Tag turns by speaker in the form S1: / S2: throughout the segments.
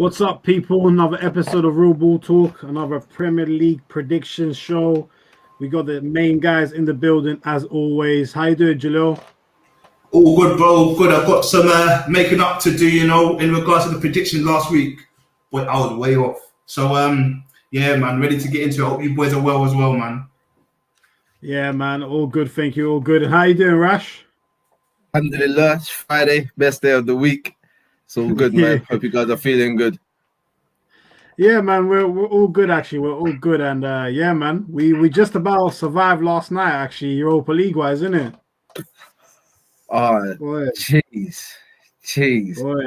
S1: What's up, people? Another episode of Real Ball Talk, another Premier League prediction show. We got the main guys in the building as always. How you doing, Jalil?
S2: All good, bro. Good. I've got some making up to do, in regards to the prediction last week. But I was way off. So, yeah, man, ready to get into it. I hope you boys are well as well, man.
S1: Yeah, man, all good. Thank you. All good. How you doing, Rash?
S3: Alhamdulillah, it's Friday, best day of the week. It's all good, man. Hope you guys are feeling good.
S1: Yeah, man, we're all good, actually. We're all good. And yeah, man, we just about survived last night, actually, Europa League-wise, isn't it?
S3: Oh,
S1: Boy.
S3: jeez.
S1: Boy.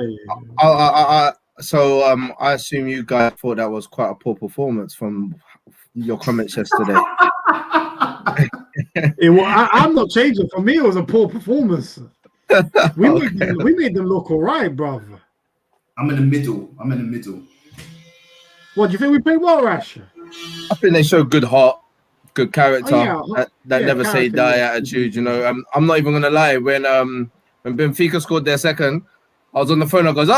S3: So I assume you guys thought that was quite a poor performance from your comments yesterday.
S1: I'm not changing. For me, it was a poor performance. We made them look all right, brother.
S2: I'm in the middle.
S1: What, do you think we played well, Rash?
S3: I think they showed good heart, good character, that never
S1: character,
S3: say die attitude. I'm not even gonna lie. When Benfica scored their second, I was on the phone. I goes,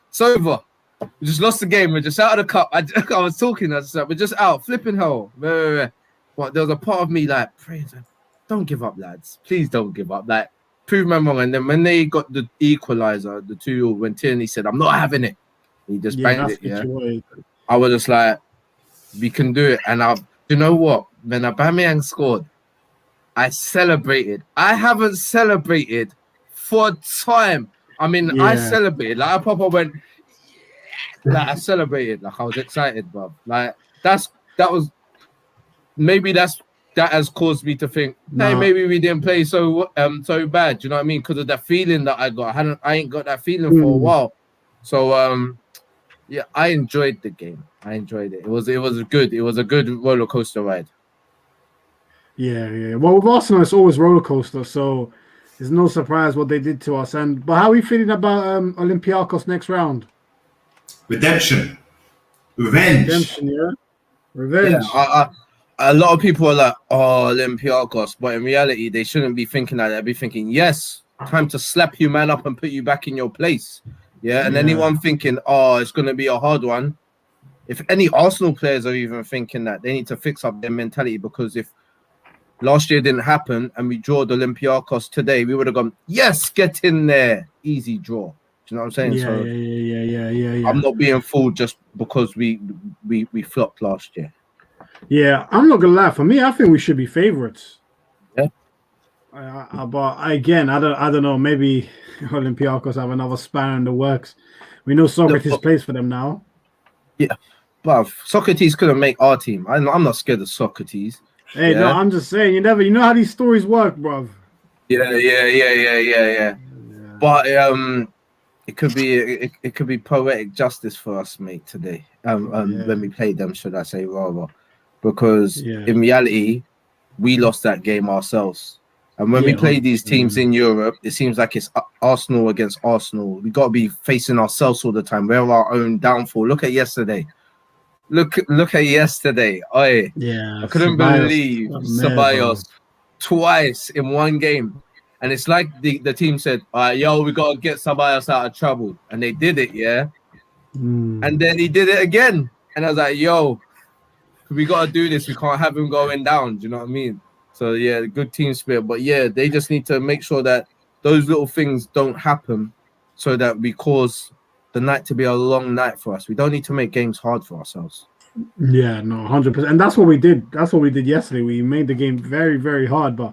S3: it's over. We just lost the game. We're just out of the cup. I was talking. I said, we're just out. Flipping hell. But there was a part of me like, praise, don't give up, lads. Please don't give up. Like, prove me wrong. And then when they got the equalizer, the 2-2 went in, he said, I'm not having it. He just banged it. Yeah. I was just like, we can do it. And you know what? When Aubameyang scored, I celebrated. I haven't celebrated for time. I mean, I celebrated. Like, I proper went, like, I celebrated. Like, I was excited, bro. Like, that has caused me to think, hey, maybe we didn't play so bad. Do you know what I mean? Because of that feeling that I got. I ain't got that feeling for a while. So yeah, I enjoyed the game. I enjoyed it. It was good. It was a good roller coaster ride.
S1: Yeah. Well, with Arsenal, it's always roller coaster, so it's no surprise what they did to us. But how are we feeling about Olympiacos next round?
S2: Revenge.
S1: Yeah. Revenge.
S3: Yeah, a lot of people are like, oh, Olympiacos, but in reality, they shouldn't be thinking like that. They'd be thinking, yes, time to slap you man up and put you back in your place. Yeah, and anyone thinking, oh, it's going to be a hard one. If any Arsenal players are even thinking that, they need to fix up their mentality, because if last year didn't happen and we drew the Olympiacos today, we would have gone, yes, get in there. Easy draw. Do you know what I'm saying?
S1: Yeah.
S3: I'm not being fooled just because we flopped last year.
S1: Yeah, I'm not gonna lie. For me, I think we should be favorites.
S3: Yeah.
S1: But again, I don't know. Maybe Olympiacos have another spanner in the works. We know Socrates plays for them now.
S3: Yeah, but Socrates couldn't make our team. I'm not scared of Socrates.
S1: Hey, no, I'm just saying. You know how these stories work, bro.
S3: Yeah. But it could be poetic justice for us, mate, today. When we played them, should I say rather? Because in reality, we lost that game ourselves. And when we play these teams in Europe, it seems like it's Arsenal against Arsenal. We got to be facing ourselves all the time. We're our own downfall. Look at yesterday. Look at yesterday. I couldn't believe Ceballos twice in one game. And it's like the team said, yo, we got to get Ceballos out of trouble. And they did it, yeah? And then he did it again. And I was like, yo, we got to do this. We can't have him going down. Do you know what I mean? So, yeah, good team spirit. But, yeah, they just need to make sure that those little things don't happen so that we cause the night to be a long night for us. We don't need to make games hard for ourselves.
S1: Yeah, no, 100%. And that's what we did. That's what we did yesterday. We made the game very, very hard. But,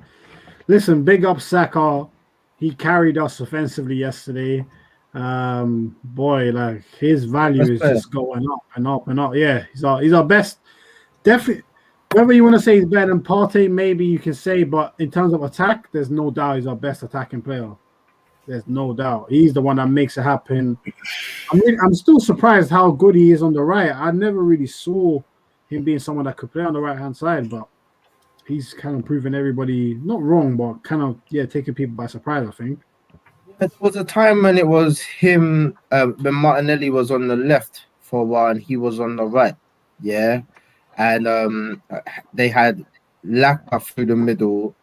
S1: listen, big up Saka. He carried us offensively yesterday. Boy, like, his value is just going up and up and up. Yeah, he's our best. Definitely, whether you want to say he's better than Partey, maybe you can say, but in terms of attack, there's no doubt he's our best attacking player. There's no doubt. He's the one that makes it happen. I'm still surprised how good he is on the right. I never really saw him being someone that could play on the right-hand side, but he's kind of proving everybody, not wrong, but kind of, taking people by surprise, I think.
S3: There was a time when it was him, when Martinelli was on the left for a while and he was on the right. Yeah. And they had Laka through the middle,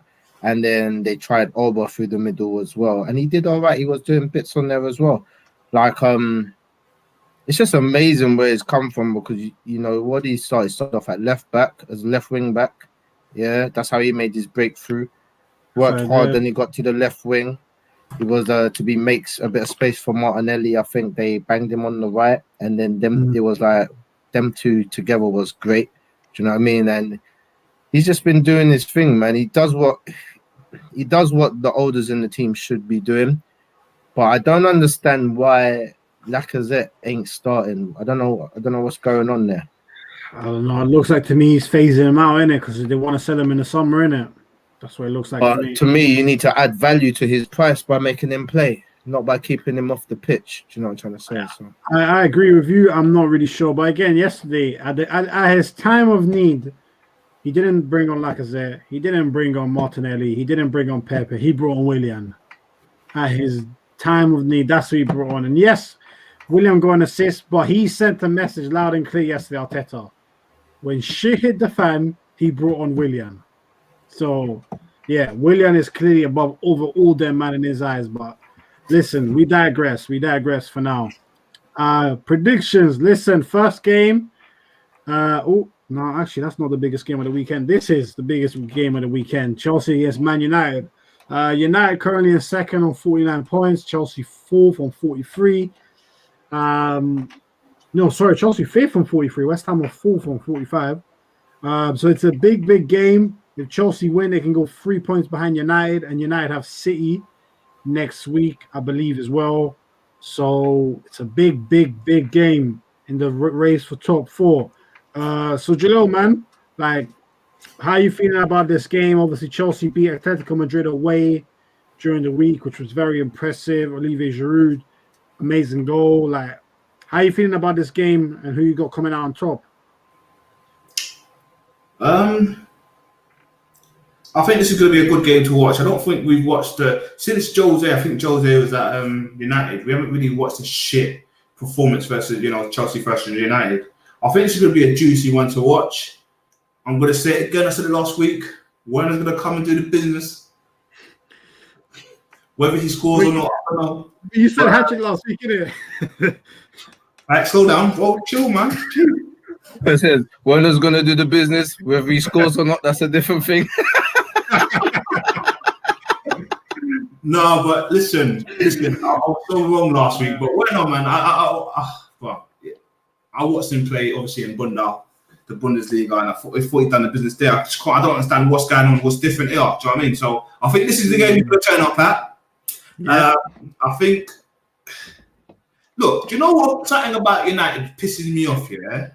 S3: and then they tried Alba through the middle as well. And he did all right. He was doing bits on there as well. Like it's just amazing where it's come from because you know what he started off at left back as left wing back. Yeah, that's how he made his breakthrough. Worked hard, then he got to the left wing. He was makes a bit of space for Martinelli. I think they banged him on the right, and then it was like them two together was great. Do you know what I mean? And he's just been doing his thing, man. He does what the olders in the team should be doing. But I don't understand why Lacazette ain't starting. I don't know what's going on there.
S1: I don't know. It looks like to me he's phasing him out, innit? Because they want to sell him in the summer, innit? That's what it looks like
S3: to me. You need to add value to his price by making him play, not by keeping him off the pitch. Do you know what I'm trying to say? So
S1: I agree with you. I'm not really sure. But again, yesterday, at his time of need, he didn't bring on Lacazette. He didn't bring on Martinelli. He didn't bring on Pepe. He brought on Willian. At his time of need, that's who he brought on. And yes, Willian got an assist, but he sent a message loud and clear yesterday, Arteta. When shit hit the fan, he brought on Willian. So, yeah, Willian is clearly above over all them, man, in his eyes. But listen, we digress. We digress for now. Predictions. Listen, first game. No, actually, that's not the biggest game of the weekend. This is the biggest game of the weekend. Chelsea against Man United. United currently in second on 49 points. Chelsea fourth on 43. Chelsea fifth on 43. West Ham are fourth on 45. So it's a big game. If Chelsea win, they can go 3 points behind United, and United have City next week, I believe, as well. So it's a big game in the race for top four. So Jalil, man, like, how are you feeling about this game? Obviously, Chelsea beat Atletico Madrid away during the week, which was very impressive. Olivier Giroud, amazing goal. Like, how are you feeling about this game and who you got coming out on top?
S2: I think this is going to be a good game to watch. I don't think we've watched since Jose. I think Jose was at United. We haven't really watched a shit performance versus Chelsea versus United. I think this is going to be a juicy one to watch. I'm going to say it again. I said it last week. Werner's going to come and do the business. Whether he scores or not, I don't know.
S1: You said hat-trick last week, didn't it?
S2: All right, slow down. Bro, chill, man. Chill.
S3: It says Werner's going to do the business. Whether he scores or not, that's a different thing.
S2: No, but listen. I was so wrong last week. But Werner, man, I watched him play, obviously, in the Bundesliga, and I thought he'd done the business there. I don't understand what's going on, what's different here. Do you know what I mean? So I think this is the game he's going to turn up at. Yeah. I think. Look, do you know what? Something about United pisses me off, yeah?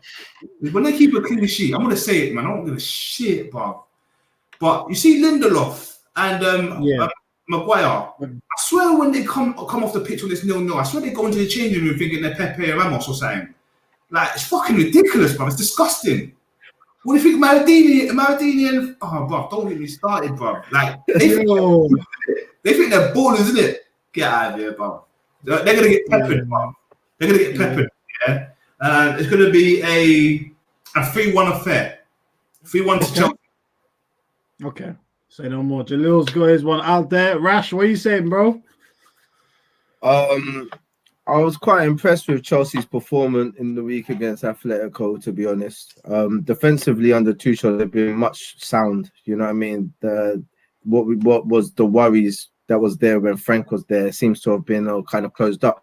S2: When they keep a clean sheet, I'm going to say it, man. I don't give a shit, bro. But you see Lindelof and Maguire, I swear when they come off the pitch when it's 0-0, I swear they go into the changing room thinking they're Pepe and Ramos or something. Like, it's fucking ridiculous, bro. It's disgusting. What do you think Maldini and... Oh, bro, don't get me started, bro. Like, they think they're ballers, isn't it? Get out of here, bro. They're going to get peppered, bro. They're going to get peppered, yeah? It's going to be a 3-1 affair. 3-1 to Chelsea.
S1: Okay. Say no more. Jalil's got his one out there. Rash, what are you saying, bro?
S3: I was quite impressed with Chelsea's performance in the week against Atletico, to be honest. Defensively under Tuchel, they've been much sound. You know what I mean? What was the worries that was there when Frank was there seems to have been kind of closed up.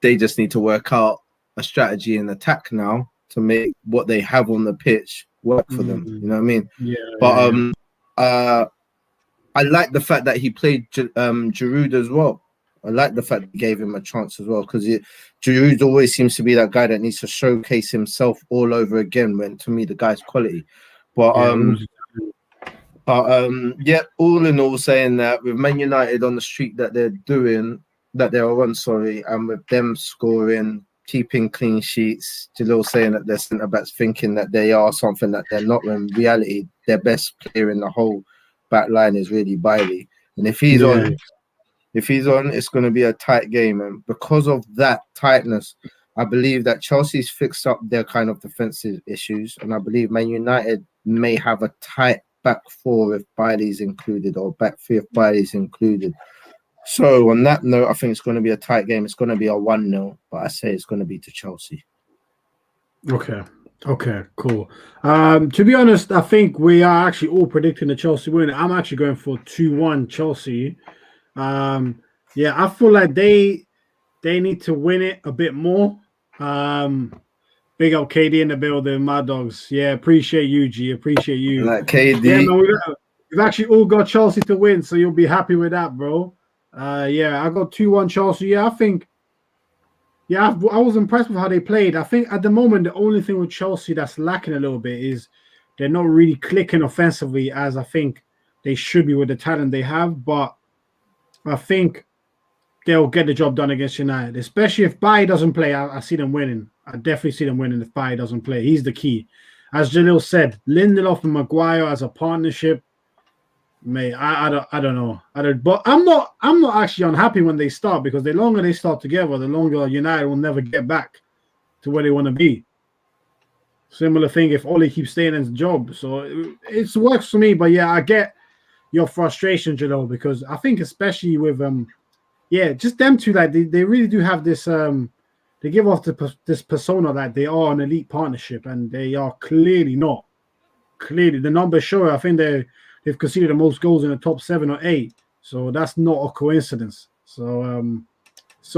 S3: They just need to work out a strategy and attack now to make what they have on the pitch work for them. You know what I mean? Yeah. But I like the fact that he played Giroud as well. I like the fact that he gave him a chance as well, because Giroud always seems to be that guy that needs to showcase himself all over again, when to me the guy's quality. But all in all, saying that with Man United on the streak that they're on, and with them scoring, keeping clean sheets, Jalil saying that their centre backs thinking that they are something that they're not, when in reality their best player in the whole back line is really Bailey. And if he's on, it's going to be a tight game. And because of that tightness, I believe that Chelsea's fixed up their kind of defensive issues. And I believe Man United may have a tight back four if Bailey's included, or back three if Bailey's included. So on that note, I think it's going to be a tight game. It's going to be a 1-0, but I say it's going to be to Chelsea.
S1: Okay, cool. To be honest, I think we are actually all predicting the Chelsea win. I'm actually going for 2-1 Chelsea. Yeah, I feel like they need to win it a bit more. Big up KD in the building, my dogs. Yeah, appreciate you, G. Appreciate you.
S3: Like KD.
S1: Yeah, man, we've actually all got Chelsea to win, so you'll be happy with that, bro. Yeah, I got 2-1 Chelsea. Yeah, I think. Yeah, I was impressed with how they played. I think at the moment the only thing with Chelsea that's lacking a little bit is they're not really clicking offensively as I think they should be with the talent they have. But I think they'll get the job done against United, especially if Bailly doesn't play. I see them winning. I definitely see them winning if Bailly doesn't play. He's the key. As Jalil said, Lindelof and Maguire as a partnership. Mate, I don't know. But I'm not actually unhappy when they start because the longer they start together, the longer United will never get back to where they want to be. Similar thing if Oli keeps staying in his job. So it works for me. But yeah, I get your frustration, Jalil, because I think especially with just them two, like they really do have this they give off this persona that they are an elite partnership, and they are clearly not. Clearly, the numbers show it. I think they've conceded the most goals in the top 7 or 8. So that's not a coincidence. So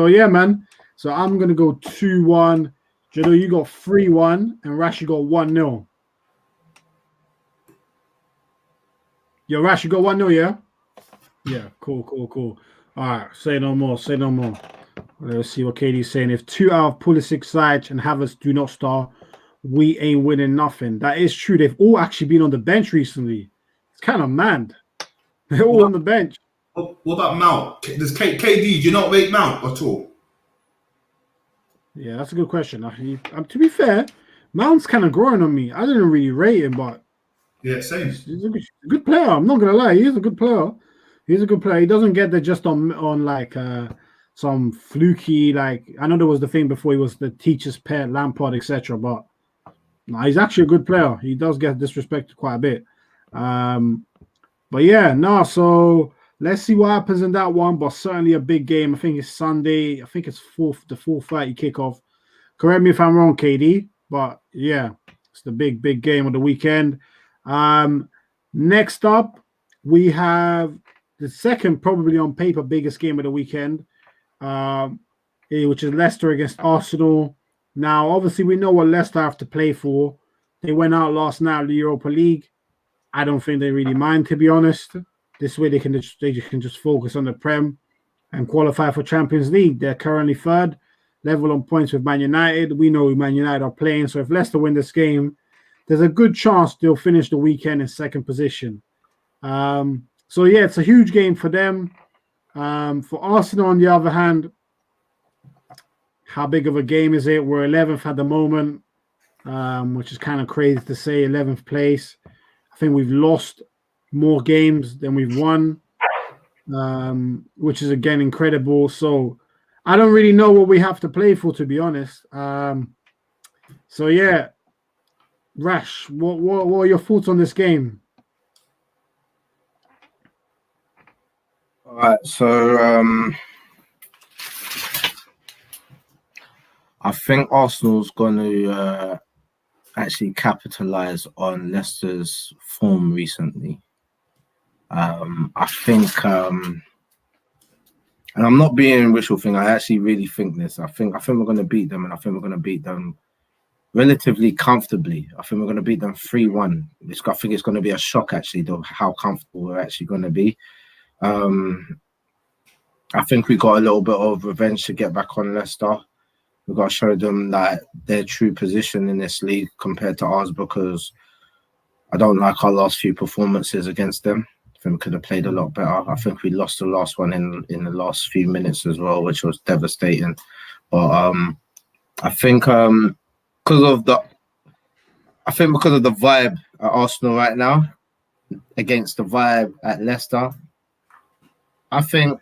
S1: yeah, man. So I'm gonna go 2-1. Jado, you got 3-1, and Rash, you got 1-0. Yo, Rash, you got 1-0, yeah? Yeah, cool. All right, say no more. Let's see what KD's saying. If 2 out of Pulisic, Sajic, and Havertz do not start, we ain't winning nothing. That is true. They've all actually been on the bench recently. It's kind of mad. They're all on the bench.
S2: What about Mount? Does KD, do you not rate Mount at all?
S1: Yeah, that's a good question. To be fair, Mount's kind of growing on me. I didn't really rate him, but
S2: yeah, same.
S1: He's a good player. I'm not gonna lie. He is a good player. He's a good player. He doesn't get there just on like some fluky, like I know there was the thing before he was the teacher's pet, Lampard, etc. But no, he's actually a good player. He does get disrespected quite a bit. But yeah, no. So let's see what happens in that one. But certainly a big game. I think it's Sunday. I think it's the 4:30 kickoff. Correct me if I'm wrong, KD. But yeah, it's the big game of the weekend. Next up, we have the second, probably on paper, biggest game of the weekend, which is Leicester against Arsenal. Now, obviously, we know what Leicester have to play for. They went out last night in the Europa League. I don't think they really mind, to be honest. This way, they can just focus on the Prem and qualify for Champions League. They're currently third, level on points with Man United. We know Man United are playing, so if Leicester win this game, there's a good chance they'll finish the weekend in second position. So yeah, it's a huge game for them. For Arsenal, on the other hand, how big of a game is it? We're 11th at the moment, which is kind of crazy to say, 11th place. I think we've lost more games than we've won, which is again incredible. So I don't really know what we have to play for, to be honest. So yeah, Rash, what are your thoughts on this game?
S3: All right, so I think Arsenal's going to actually capitalize on Leicester's form recently. I think, and I'm not being wishful thinking. I actually really think this. I think we're going to beat them, and I think we're going to beat them relatively comfortably. I think we're going to beat them 3-1. I think it's going to be a shock, actually, though, how comfortable we're actually going to be. I think we got a little bit of revenge to get back on Leicester. We've got to show them like their true position in this league compared to ours, because I don't like our last few performances against them. I think we could have played a lot better. I think we lost the last one in the last few minutes as well, which was devastating. But I think because of the vibe at Arsenal right now against the vibe at Leicester, I think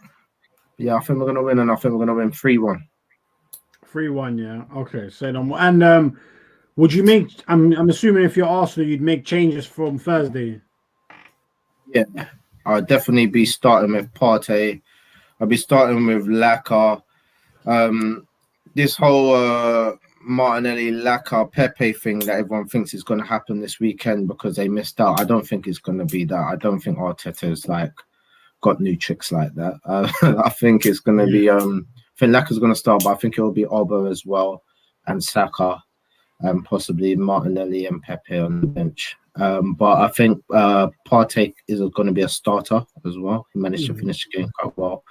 S3: we're going to win, and I think we're going to win 3-1.
S1: 3-1, yeah. Okay, say no more. And would you make? I'm assuming if you're Arsenal, you'd make changes from Thursday.
S3: Yeah, I'll definitely be starting with Partey. I'll be starting with Laka. This whole Martinelli, Laka, Pepe thing that everyone thinks is going to happen this weekend because they missed out. I don't think it's going to be that. I don't think Arteta's got new tricks like that. I think it's going to be. I think Laka's going to start, but I think it will be Oba as well and Saka, and possibly Martinelli and Pepe on the bench. But I think Partey is going to be a starter as well. He managed to finish the game quite well.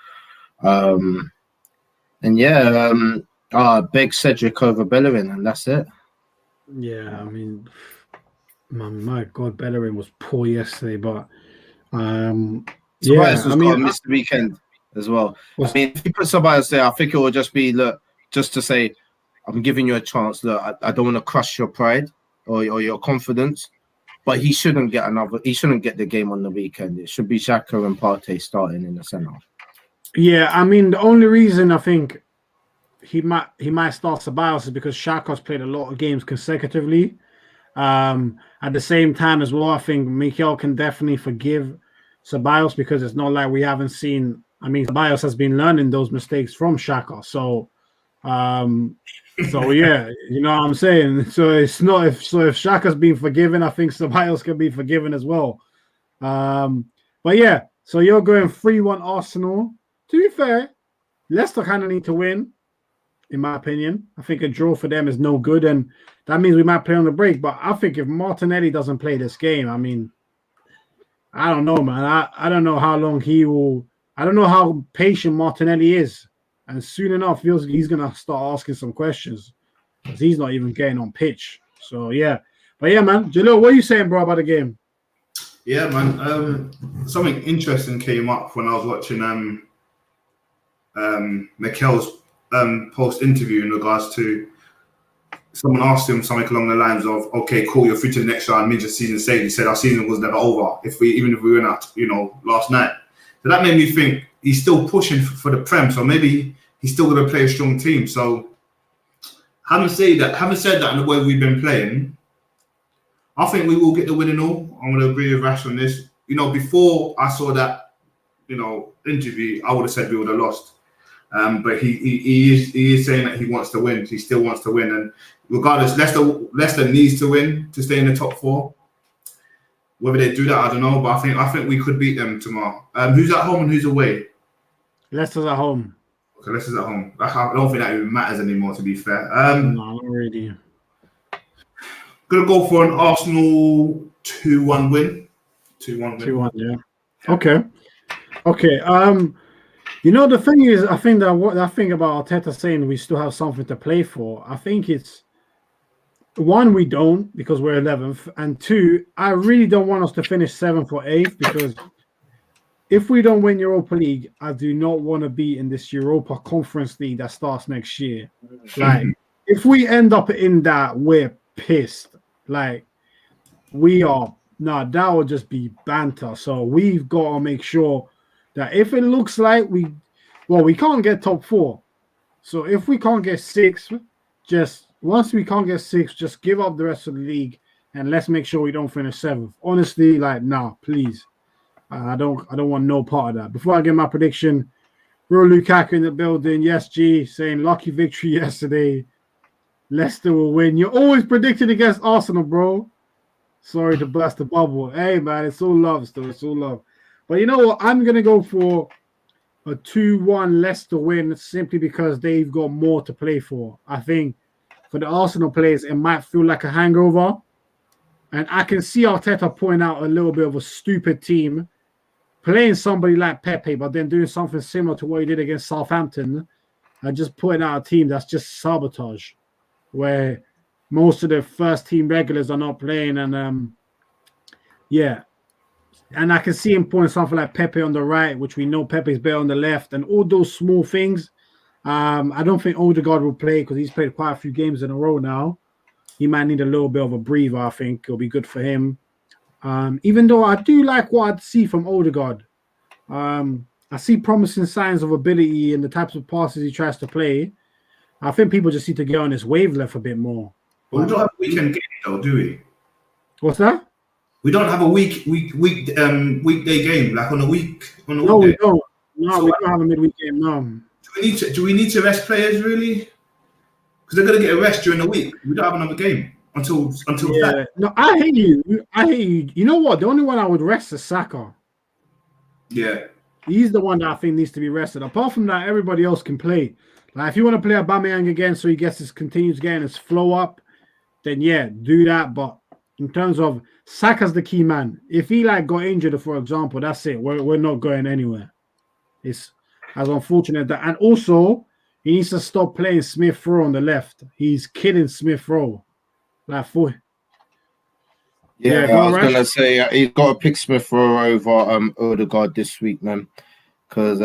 S3: Big Cedric over Bellerin, and that's it.
S1: Yeah, I mean, my God, Bellerin was poor yesterday, but
S3: missed the weekend as well. I mean, if you put somebody else there, I think it will just be just to say, I'm giving you a chance. Look, I don't want to crush your pride or your confidence, but he shouldn't get the game on the weekend. It should be Xhaka and Partey starting in the centre. Yeah,
S1: I mean, the only reason I think he might start Ceballos is because Xhaka's played a lot of games consecutively. At the same time as well, I think Mikel can definitely forgive Ceballos because it's not like we haven't seen. I mean, Ceballos has been learning those mistakes from Xhaka, so yeah, you know what I'm saying. So it's not if Xhaka's been forgiven, I think Ceballos can be forgiven as well. But yeah, so you're going 3-1 Arsenal. To be fair, Leicester kind of need to win, in my opinion. I think a draw for them is no good, and that means we might play on the break. But I think if Martinelli doesn't play this game, I mean, I don't know, man. I don't know how long he will. I don't know how patient Martinelli is. And soon enough, he's going to start asking some questions because he's not even getting on pitch. So, yeah. But, yeah, man. Jalil, what are you saying, bro, about the game?
S2: Yeah, man. Something interesting came up when I was watching Mikel's post-interview in regards to someone asked him something along the lines of, okay, cool, you're through to the next round, means the season saved. He said our season was never over, even if we went out, last night. So that made me think he's still pushing for the Prem, so maybe he's still going to play a strong team. So having said that, and the way we've been playing, I think we will get the win and all. I'm going to agree with Rash on this. Before I saw that, interview, I would have said we would have lost. But he is saying that he wants to win. He still wants to win, and regardless, Leicester needs to win to stay in the top 4. Whether they do that, I don't know. But I think we could beat them tomorrow. Who's at home and who's away?
S1: Leicester's at home.
S2: Okay, Leicester's at home. I don't think that even matters anymore, to be fair.
S1: No, not really.
S2: Gonna go for an Arsenal 2-1 win. 2-1 win.
S1: 2-1, yeah. Okay. The thing is, I think that what I think about Arteta saying we still have something to play for. I think it's 1, we don't because we're 11th, and 2, I really don't want us to finish 7th or 8th because if we don't win Europa League, I do not want to be in this Europa Conference League that starts next year. Like, if we end up in that, we're pissed. Like, we are. Nah, that would just be banter. So we've got to make sure that if it looks like we can't get top 4. So if we can't get 6, once we can't get 6, just give up the rest of the league and let's make sure we don't finish 7th. Honestly, nah, please. I don't want no part of that. Before I get my prediction, Real Lukaku in the building. Yes, G, saying lucky victory yesterday. Leicester will win. You're always predicting against Arsenal, bro. Sorry to burst the bubble. Hey, man, it's all love still. It's all love. But you know what? I'm going to go for a 2-1 Leicester win simply because they've got more to play for. I think for the Arsenal players, it might feel like a hangover. And I can see Arteta point out a little bit of a stupid team, playing somebody like Pepe, but then doing something similar to what he did against Southampton and just putting out a team that's just sabotage, where most of the first team regulars are not playing. And yeah. And I can see him putting something like Pepe on the right, which we know Pepe's better on the left, and all those small things. I don't think Odegaard will play because he's played quite a few games in a row now. He might need a little bit of a breather, I think. It'll be good for him. Even though I do like what I see from Odegaard. I see promising signs of ability in the types of passes he tries to play. I think people just need to get on his wavelength a bit more.
S2: Well, we don't have a weekend game, though, do we?
S1: What's that?
S2: We don't have a weekday game, like on a week.
S1: No, we don't. No,
S2: So
S1: we don't have a midweek game. No.
S2: do we need to rest players really? Because they're gonna get a rest during the week. We don't have another game until
S1: Yeah.
S2: that.
S1: No, I hate you. I hate you. You know what? The only one I would rest is Saka.
S2: Yeah.
S1: He's the one that I think needs to be rested. Apart from that, everybody else can play. Like if you want to play Aubameyang again, so he continues getting his flow up, then yeah, do that. But in terms of Saka's the key man. If he like got injured, for example, that's it. We're not going anywhere. It's as unfortunate that, and also he needs to stop playing Smith Rowe on the left. He's kidding Smith Rowe. Like for
S3: Yeah,
S1: go
S3: I
S1: on,
S3: was
S1: Rash.
S3: gonna say he's got to pick Smith Rowe over Odegaard this week, man, because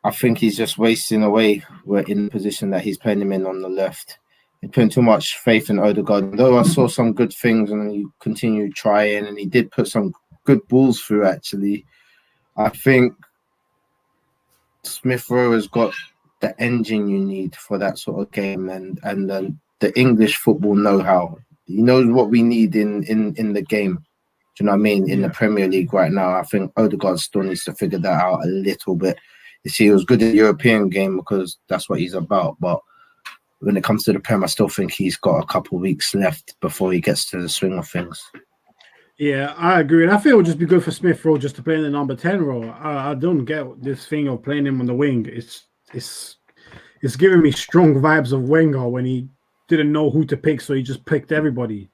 S3: I think he's just wasting away. We're in the position that he's playing him in on the left. He's putting too much faith in Odegaard. Though I saw some good things and he continued trying, and he did put some good balls through. Actually, I think Smith Rowe has got the engine you need for that sort of game, and the English football know-how. He knows what we need in the game. Do you know what I mean? In the Premier League right now, I think Odegaard still needs to figure that out a little bit. You see, he was good in the European game because that's what he's about. But when it comes to the Prem, I still think he's got a couple of weeks left before he gets to the swing of things.
S1: Yeah, I agree. And I feel it would just be good for Smith Rowe just to play in the number 10 role. I don't get this thing of playing him on the wing. It's giving me strong vibes of Wenger when he didn't know who to pick, so he just picked everybody.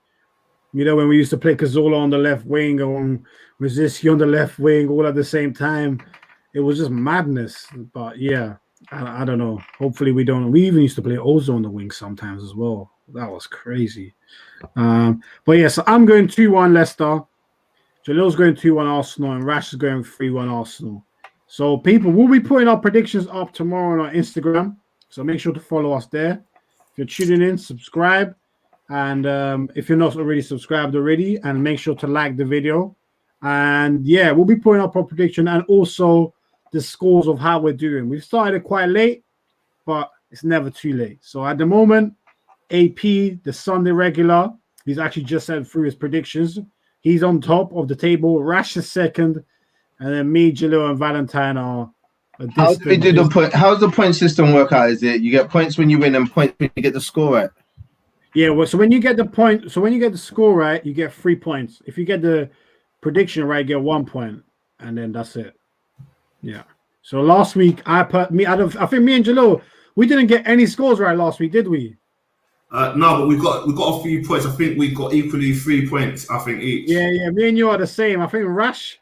S1: You know, when we used to play Cazorla on the left wing or Rosicky on the left wing all at the same time, it was just madness. But yeah, I don't know. Hopefully we don't. We even used to play Ozo on the wing sometimes as well. That was crazy. But yeah, so I'm going 2-1 Leicester. Jalil's going 2-1 Arsenal, and Rash is going 3-1 Arsenal. So people, we'll be putting our predictions up tomorrow on our Instagram. So make sure to follow us there. If you're tuning in, subscribe. And if you're not already subscribed already, and make sure to like the video. And yeah, we'll be putting up our prediction and also the scores of how we're doing. We've started quite late, but it's never too late. So at the moment, AP, the Sunday regular, he's actually just sent through his predictions. He's on top of the table. Rash is second. And then me, Jalil, and Valentine are
S3: How do we do the point? How's the point system work out? Is it you get points when you win and points when you get the score right?
S1: Yeah, well, so when you get the point, so when you get the score right, you get 3 points. If you get the prediction right, you get 1 point, and then that's it. Yeah. So last week, I think me and Jalil, we didn't get any scores right last week, did we?
S2: No, but we've got a few points. I think we've got equally 3 points. I think each.
S1: Yeah. Me and you are the same. I think Rash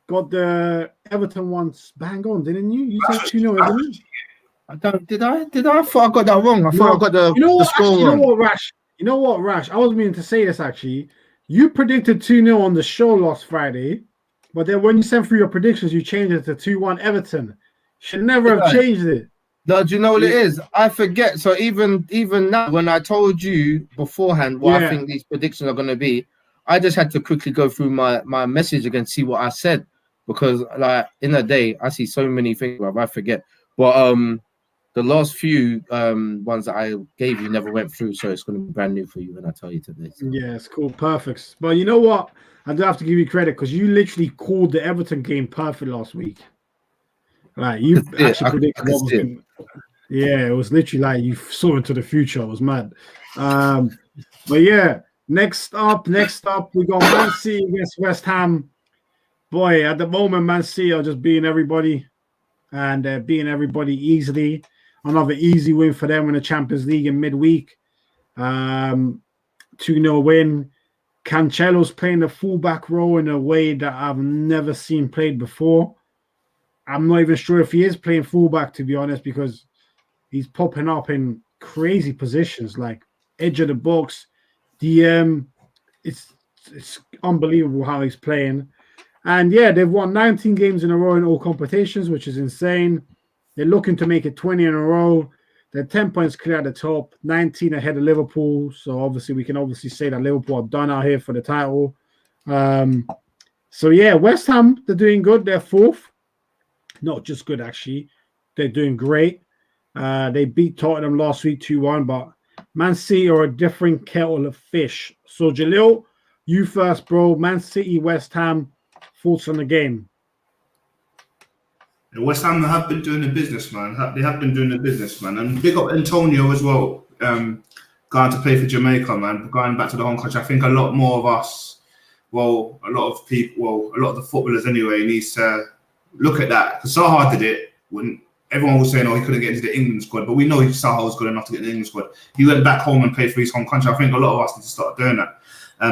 S1: got the Everton ones bang on, didn't you? You said 2-0, didn't you?
S3: Did I? I thought I got that wrong. I thought I got the score wrong.
S1: You know what, Rash? I was meaning to say this actually. You predicted 2-0 on the show last Friday, but then when you sent through your predictions, you changed it to 2-1 Everton. Should never have changed it.
S3: No, do you know what it is? I forget. So even now, when I told you beforehand what I think these predictions are going to be, I just had to quickly go through my message again, see what I said, because like in a day I see so many things, bro, I forget. But the last few ones that I gave you never went through, so it's going to be brand new for you when I tell you today. So.
S1: Yeah, it's cool, perfect. But you know what? I do have to give you credit because you literally called the Everton game perfect last week. Like you actually predicted what was going. Yeah, it was literally like you saw into the future. It was mad. But yeah, next up, we got Man City against West Ham. Boy, at the moment, Man City are just beating everybody, and they're beating everybody easily. Another easy win for them in the Champions League in midweek. 2-0 win. Cancelo's playing the fullback role in a way that I've never seen played before. I'm not even sure if he is playing fullback, to be honest, because he's popping up in crazy positions like edge of the box, DM. It's unbelievable how he's playing. And yeah, they've won 19 games in a row in all competitions, which is insane. They're looking to make it 20 in a row. They're 10 points clear at the top, 19 ahead of Liverpool. So obviously we can say that Liverpool are done out here for the title. So yeah, West Ham, they're doing good. They're fourth. Not just good, actually. They're doing great. They beat Tottenham last week 2-1, but Man City are a different kettle of fish. So Jalil, you first, bro. Man City, West Ham, thoughts on the game?
S2: West Ham have been doing the business, man. They have been doing the business, man. And big up Antonio as well. Going to play for Jamaica, man. Going back to the home country. I think a lot more of us, a lot of the footballers anyway, needs to look at that. Because Zaha did it when everyone was saying, he couldn't get into the England squad. But we know Zaha was good enough to get in the England squad. He went back home and played for his home country. I think a lot of us need to start doing that.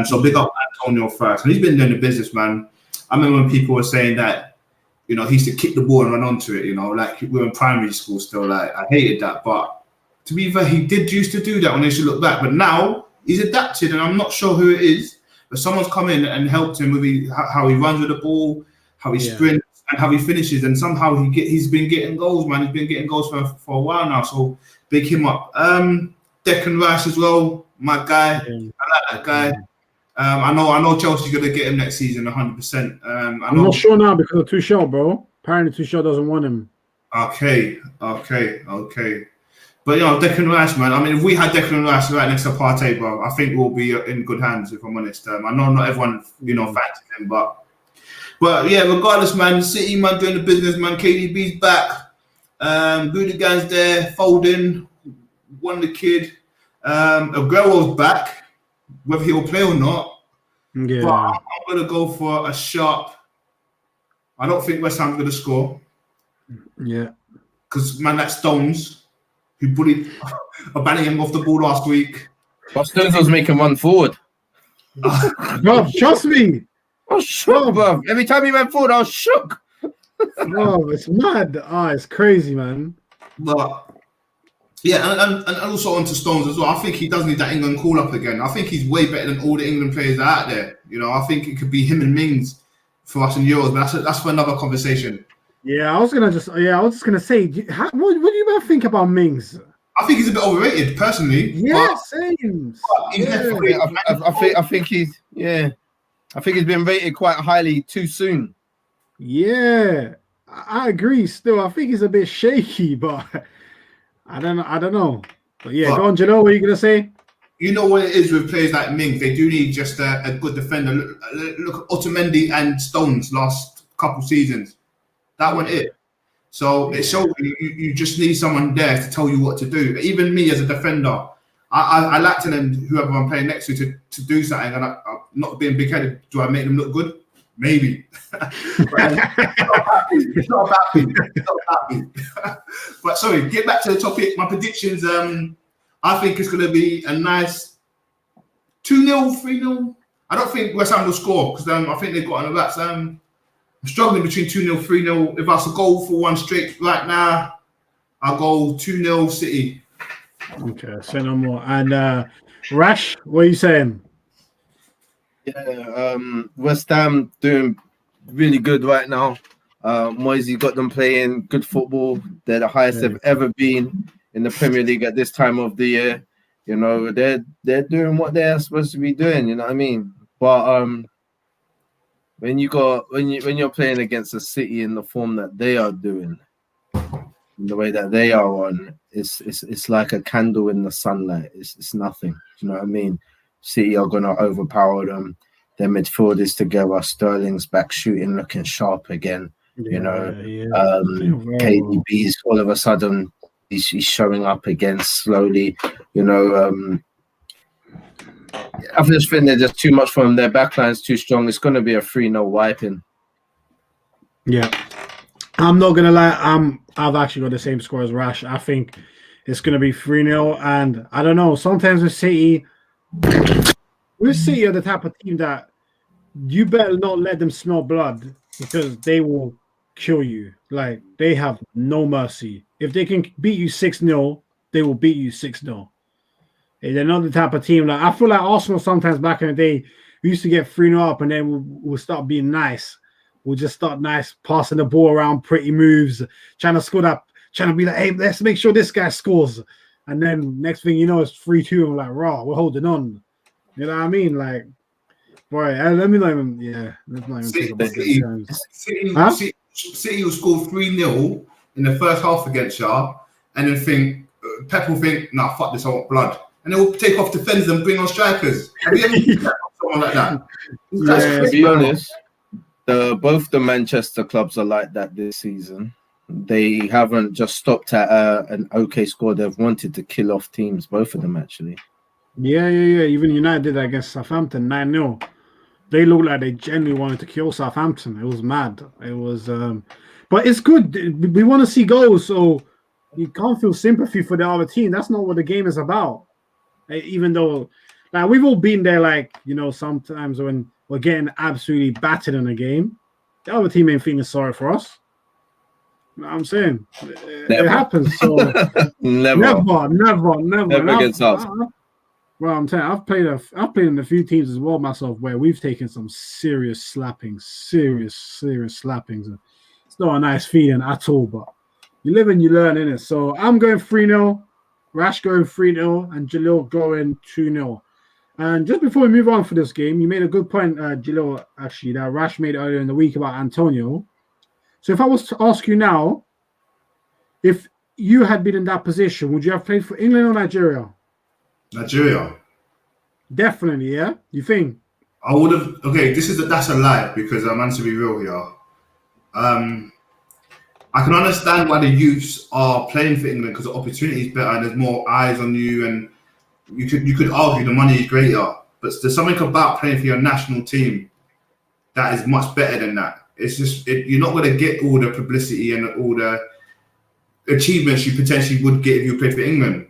S2: So big up Antonio first. And he's been doing the business, man. I remember when people were saying that, he used to kick the ball and run onto it, like we were in primary school still. Like, I hated that. But to be fair, he did used to do that when they should look back. But now he's adapted, and I'm not sure who it is, but someone's come in and helped him with how he runs with the ball, how he sprints, and how he finishes. And somehow he's been getting goals, man. He's been getting goals for a while now. So big him up. Declan Rice as well, my guy. I like that guy. I know Chelsea's gonna get him next season 100%. I'm
S1: not sure now because of Tuchel, bro. Apparently Tuchel doesn't want him.
S2: Okay. But Declan Rice, man. I mean, if we had Declan Rice right next to Partey, bro, I think we'll be in good hands. If I'm honest, I know not everyone fancies him, but yeah, regardless, man. City, man, doing the business, man. KDB's back. Budigan's there, Foden, won the kid. Aguero's back. Whether he'll play or not, but I'm going to go for a sharp. I don't think West Ham's going to score.
S1: Yeah.
S2: Because, man, that Stones, who bullied Abanningham off the ball last week.
S3: But Stones was making one forward.
S1: Bro, trust me.
S3: I was shook, bro. Every time he went forward, I was shook.
S1: Bro, it's mad. It's crazy, man.
S2: But... yeah, and also onto Stones as well. I think he does need that England call-up again. I think he's way better than all the England players that are out there. I think it could be him and Mings for us in Euros, but that's for another conversation.
S1: Yeah, I was just gonna say, what do you both think about Mings?
S2: I think he's a bit overrated, personally.
S1: Yeah, same.
S3: I think he's been rated quite highly too soon. Yeah,
S1: I agree. Still, I think he's a bit shaky, but. I don't know. But yeah, go on, Janelle, what are you going to say?
S2: You know what it is with players like Mings? They do need just a good defender. Look at Otamendi and Stones last couple seasons. That went it. So it shows you just need someone there to tell you what to do. Even me as a defender, I like to them, whoever I'm playing next to do something. And I'm not being big-headed. Do I make them look good? Maybe. It's not about me. But sorry, get back to the topic. My predictions, I think it's going to be a nice 2-0, 3-0. I don't think West Ham will score because I think they've got on the rats. I'm struggling between 2-0, 3-0. If I was to go for one straight right now, I'll go 2-0 City.
S1: Okay, say no more. And Rash, what are you saying?
S3: Yeah, West Ham doing really good right now. Moisey got them playing good football. They're the highest they've ever been in the Premier League at this time of the year. They're doing what they're supposed to be doing. You know what I mean? But when you're playing against a City in the form that they are doing, in the way that they are on, it's like a candle in the sunlight. It's nothing. You know what I mean? City are going to overpower them. Their midfield is together. Sterling's back shooting, looking sharp again. KDB's all of a sudden he's showing up again slowly. I just think they're just too much for them. Their backline's too strong. It's going to be a 3-0 wiping.
S1: Yeah. I'm not going to lie. I've actually got the same score as Rash. I think it's going to be 3-0. And I don't know. Sometimes with City are the type of team that you better not let them smell blood because they will kill you. Like, they have no mercy. If they can beat you 6-0, they will beat you 6-0. They're not the type of team. Like, I feel like Arsenal sometimes back in the day, we used to get 3-0 up and then we'll start being nice. We'll just start nice, passing the ball around, pretty moves, trying to score that, trying to be like, hey, let's make sure this guy scores. And then next thing you know, it's 3-2 and we're like, raw, we're holding on. You know what I mean? Like, boy, let me not even think about this.
S2: City will score 3-0 in the first half against Shaw, and then Pep will think, nah, fuck this, I want blood. And they will take off defenders and bring on strikers. Have you ever seen someone like that?
S3: To be honest, both the Manchester clubs are like that this season. They haven't just stopped at an okay score. They've wanted to kill off teams, both of them actually.
S1: Yeah. Even United did that against Southampton 9-0. They looked like they genuinely wanted to kill Southampton. It was mad. It was, but it's good. We want to see goals, so you can't feel sympathy for the other team. That's not what the game is about. Even though, like, we've all been there, like, you know, sometimes when we're getting absolutely battered in a game, the other team ain't feeling sorry for us. You know what I'm saying? It happens. So never
S3: against us.
S1: Well, I'm telling you, I've played in a few teams as well myself where we've taken some serious slappings, serious slappings. It's not a nice feeling at all, but you live and you learn, innit? So I'm going 3-0, Rash going 3-0, and Jalil going 2-0. And just before we move on for this game, you made a good point, Jalil, actually, that Rash made earlier in the week about Antonio. So if I was to ask you now, if you had been in that position, would you have played for England or Nigeria?
S2: Nigeria.
S1: Definitely, yeah? You think?
S2: I would have. Okay, that's a lie because I'm going to be real here. I can understand why the youths are playing for England because the opportunity is better and there's more eyes on you, and you could argue the money is greater. But there's something about playing for your national team that is much better than that. It's just you're not going to get all the publicity and all the achievements you potentially would get if you played for England.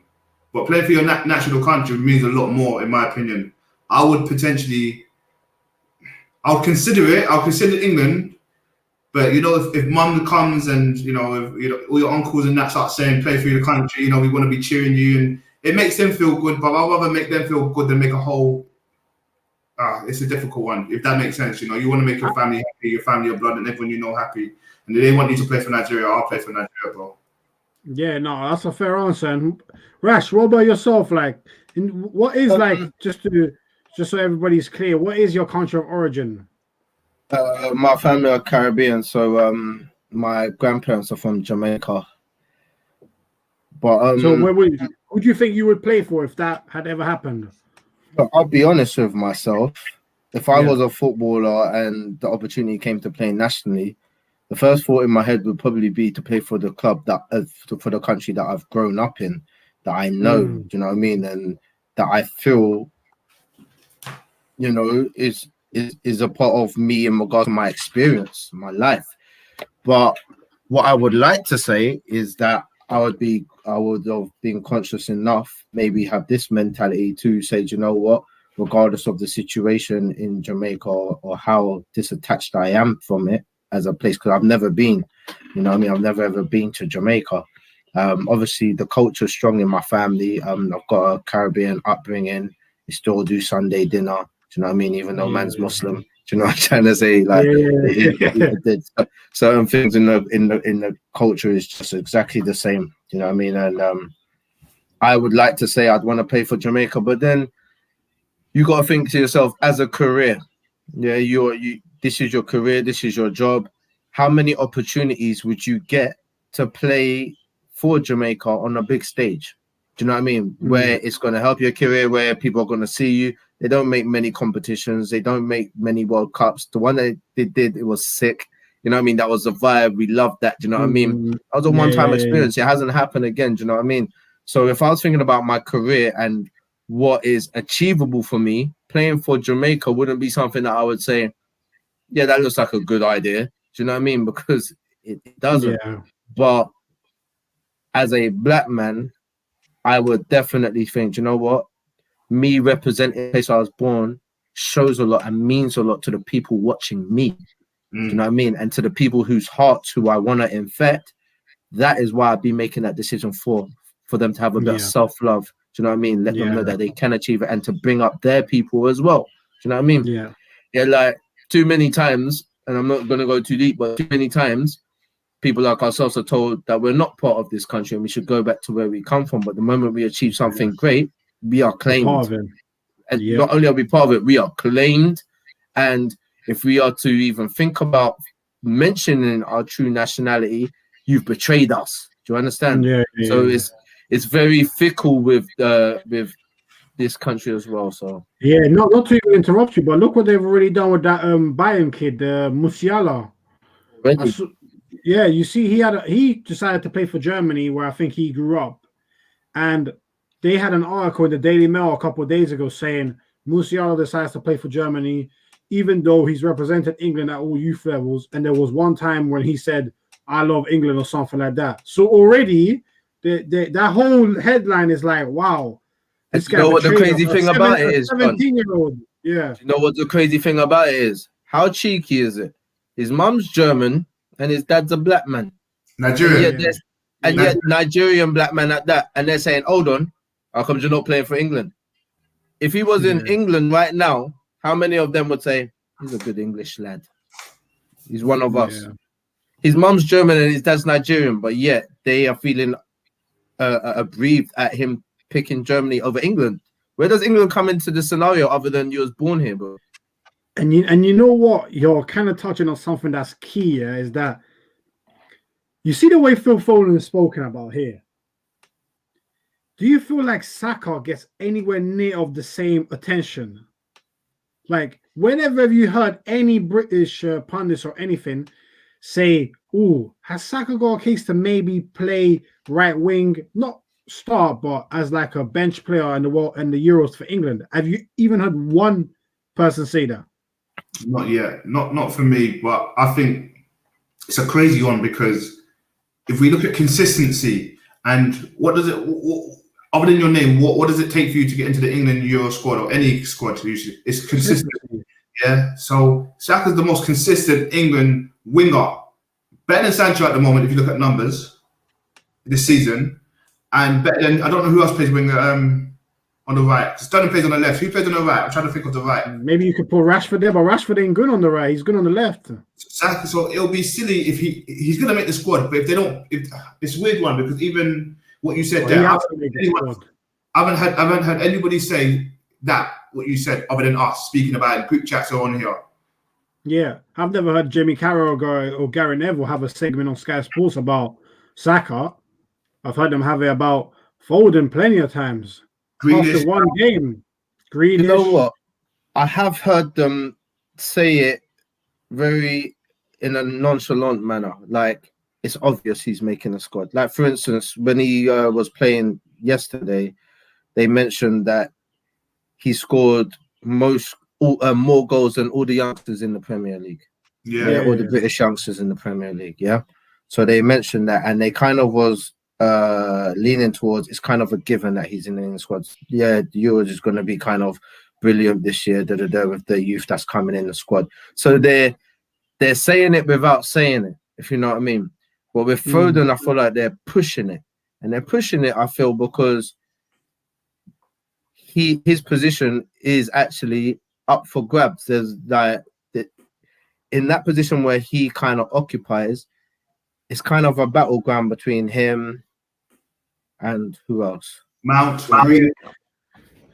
S2: But playing for your national country means a lot more, in my opinion. I would consider it. I'll consider England. But, you know, if mum comes and, you know, all your uncles and that start saying, play for your country, you know, we want to be cheering you. And it makes them feel good. But I'd rather make them feel good than make a whole... it's a difficult one, if that makes sense. You know, you want to make your family happy, your family, your blood, and everyone you know happy. And if they want you to play for Nigeria, I'll play for Nigeria, bro.
S1: Yeah, no, that's a fair answer. And Rash, what about yourself? Like, what is just so everybody's clear, what is your country of origin?
S3: My family are Caribbean, so my grandparents are from Jamaica. But
S1: so who do you think you would play for if that had ever happened?
S3: I'll be honest with myself. If I was a footballer and the opportunity came to play nationally, the first thought in my head would probably be to play for the club for the country that I've grown up in, that I know, do you know what I mean? And that I feel, you know, is a part of me in regards to my experience, my life. But what I would like to say is that I would have been conscious enough, maybe have this mentality to say, you know what, regardless of the situation in Jamaica or how disattached I am from it as a place, because I've never been, you know what I mean? I've never ever been to Jamaica. Obviously, the culture is strong in my family. I've got a Caribbean upbringing. We still do Sunday dinner. Do you know what I mean? Even though man's Muslim, do you know what I'm trying to say? Like, certain things in the culture is just exactly the same. Do you know what I mean? And I would like to say I'd want to play for Jamaica, but then you got to think to yourself as a career. Yeah, this is your career. This is your job. How many opportunities would you get to play for Jamaica on a big stage? Do you know what I mean? Where it's going to help your career, where people are going to see you. They don't make many competitions. They don't make many World Cups. The one that they did, it was sick. You know what I mean? That was the vibe. We loved that. Do you know what I mean? That was a one-time experience. It hasn't happened again. Do you know what I mean? So if I was thinking about my career and what is achievable for me, playing for Jamaica wouldn't be something that I would say, yeah, that looks like a good idea. Do you know what I mean? Because it doesn't. Yeah. But as a black man, I would definitely think, you know what? Me representing the place I was born shows a lot and means a lot to the people watching me. Do you know what I mean? And to the people whose hearts who I want to infect. That is why I'd be making that decision for them to have a bit of self-love. Do you know what I mean? Let them know that they can achieve it and to bring up their people as well. Do you know what I mean? Yeah, like too many times, and I'm not going to go too deep, but too many times, people like ourselves are told that we're not part of this country and we should go back to where we come from. But the moment we achieve something great, we are claimed. And not only are we part of it, we are claimed. And if we are to even think about mentioning our true nationality, you've betrayed us. Do you understand? So it's very fickle with this country as well. So
S1: not to even interrupt you, but look what they've already done with that Bayern kid, Musiala. Yeah, you see, he decided to play for Germany, where I think he grew up, and they had an article in the Daily Mail a couple of days ago saying Musiala decides to play for Germany, even though he's represented England at all youth levels. And there was one time when he said, "I love England" or something like that. So already, that whole headline is like, wow.
S3: This guy. You know what the crazy thing about it is?
S1: 17-year-old. Yeah.
S3: You know what the crazy thing about it is? How cheeky is it? His mum's German and his dad's a black man.
S2: Nigerian.
S3: And yet Nigerian black man at that. And they're saying, hold on, how come you're not playing for England? If he was in England right now, how many of them would say, he's a good English lad? He's one of us. His mum's German and his dad's Nigerian, but yet they are feeling aggrieved at him picking Germany over England. Where does England come into the scenario other than you was born here, bro?
S1: And you know what? You're kind of touching on something that's key here, is that you see the way Phil Foden is spoken about here. Do you feel like Saka gets anywhere near of the same attention? Like, whenever you heard any British pundits or anything say, "Oh, has Saka got a case to maybe play right wing, not start, but as like a bench player in the world and the Euros for England"? Have you even heard one person say that?
S2: Not yet. Not for me, but I think it's a crazy one, because if we look at consistency and what does it, other than your name, what does it take for you to get into the England Euro squad or any squad? Usually, it's consistency. Yeah. So Saka's the most consistent England winger, better than Sancho at the moment if you look at numbers this season, and better than, I don't know who else plays winger on the right. Sterling plays on the left. Who plays on the right? I'm trying to think of the right.
S1: Maybe you could put Rashford there, but Rashford ain't good on the right. He's good on the left.
S2: So it'll be silly if he's going to make the squad, but if they don't, it's a weird one, because even what you said there, I haven't heard anybody say that, what you said, other than us speaking about it in group chats or on here.
S1: Yeah, I've never heard Jimmy Carroll or Gary Neville have a segment on Sky Sports about Saka. I've heard them have it about Foden plenty of times.
S2: Grealish.
S1: After one game. Grealish.
S3: You know what? I have heard them say it very in a nonchalant manner. Like, it's obvious he's making a squad. Like, for instance, when he was playing yesterday, they mentioned that he scored more goals than all the youngsters in the Premier League.
S2: Yeah,
S3: all the British youngsters in the Premier League. Yeah. So they mentioned that, and they kind of was leaning towards, it's kind of a given that he's in the squad. Yeah, the Euros is going to be kind of brilliant this year, with the youth that's coming in the squad. So they're saying it without saying it, if you know what I mean. But with Foden, I feel like they're pushing it. And they're pushing it, I feel, because his position is actually up for grabs. There's like, in that position where he kind of occupies, it's kind of a battleground between him and who else?
S2: Mount.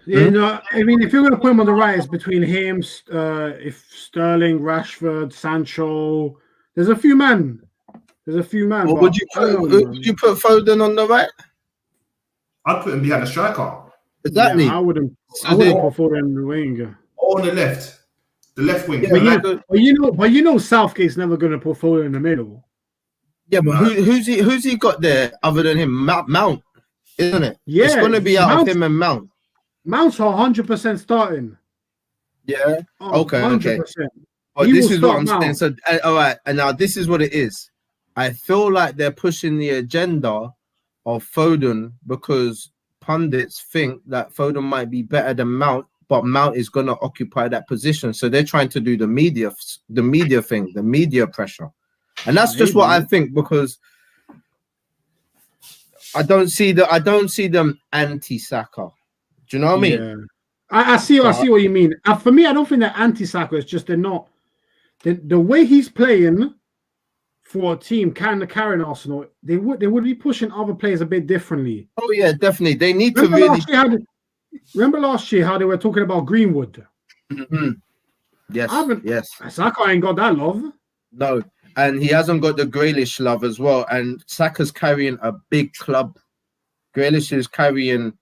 S1: You know, I mean, if you're going to put him on the right, it's between him, if Sterling, Rashford, Sancho. There's a few men.
S3: Well, would you put Foden on the right?
S2: I'd put him behind the striker.
S3: Exactly.
S1: Yeah, I wouldn't put Foden in the wing.
S2: Or on the left. The left wing.
S1: Yeah, but you know Southgate's never going to put Foden in the middle.
S3: Yeah, but who's he got there other than him? Mount, isn't it?
S1: Yeah,
S3: it's going to be out of him and Mount.
S1: Mount's 100% starting.
S3: Yeah. Okay. 100%.
S1: Okay.
S3: But this is what I'm saying. So, all right, and now this is what it is. I feel like they're pushing the agenda of Foden because pundits think that Foden might be better than Mount, but Mount is going to occupy that position. So they're trying to do the media thing, the media pressure. And that's just what I think, because I don't see them anti-Saka. Do you know what I mean?
S1: Yeah. I see what you mean. For me, I don't think they're anti-Saka. It's just they're not. The way he's playing for a team kind of carrying Arsenal, they would be pushing other players a bit differently.
S3: Oh yeah, definitely. They need to really.
S1: Remember last year how they were talking about Greenwood?
S3: Mm-hmm. Yes.
S1: Saka ain't got that love.
S3: No. And he hasn't got the Grealish love as well. And Saka's carrying a big club. Grealish is carrying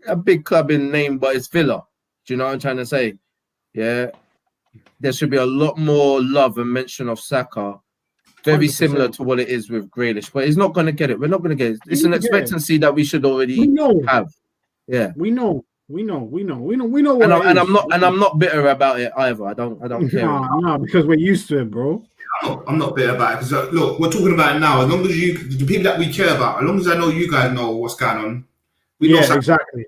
S3: a big club in name, but it's Villa. Do you know what I'm trying to say? Yeah. There should be a lot more love and mention of Saka very
S1: 100%.
S3: similar to what it is with Grealish, but he's not going to get it. We're not going to get it. It's an expectancy that we should already have. Yeah,
S1: we know. What
S3: And I'm not bitter about it either. I don't care.
S1: No, because we're used to it, bro.
S2: I'm not bitter about it because look, we're talking about it now. As long as the people that we care about, as long as I know you guys know what's going on, we know
S1: exactly.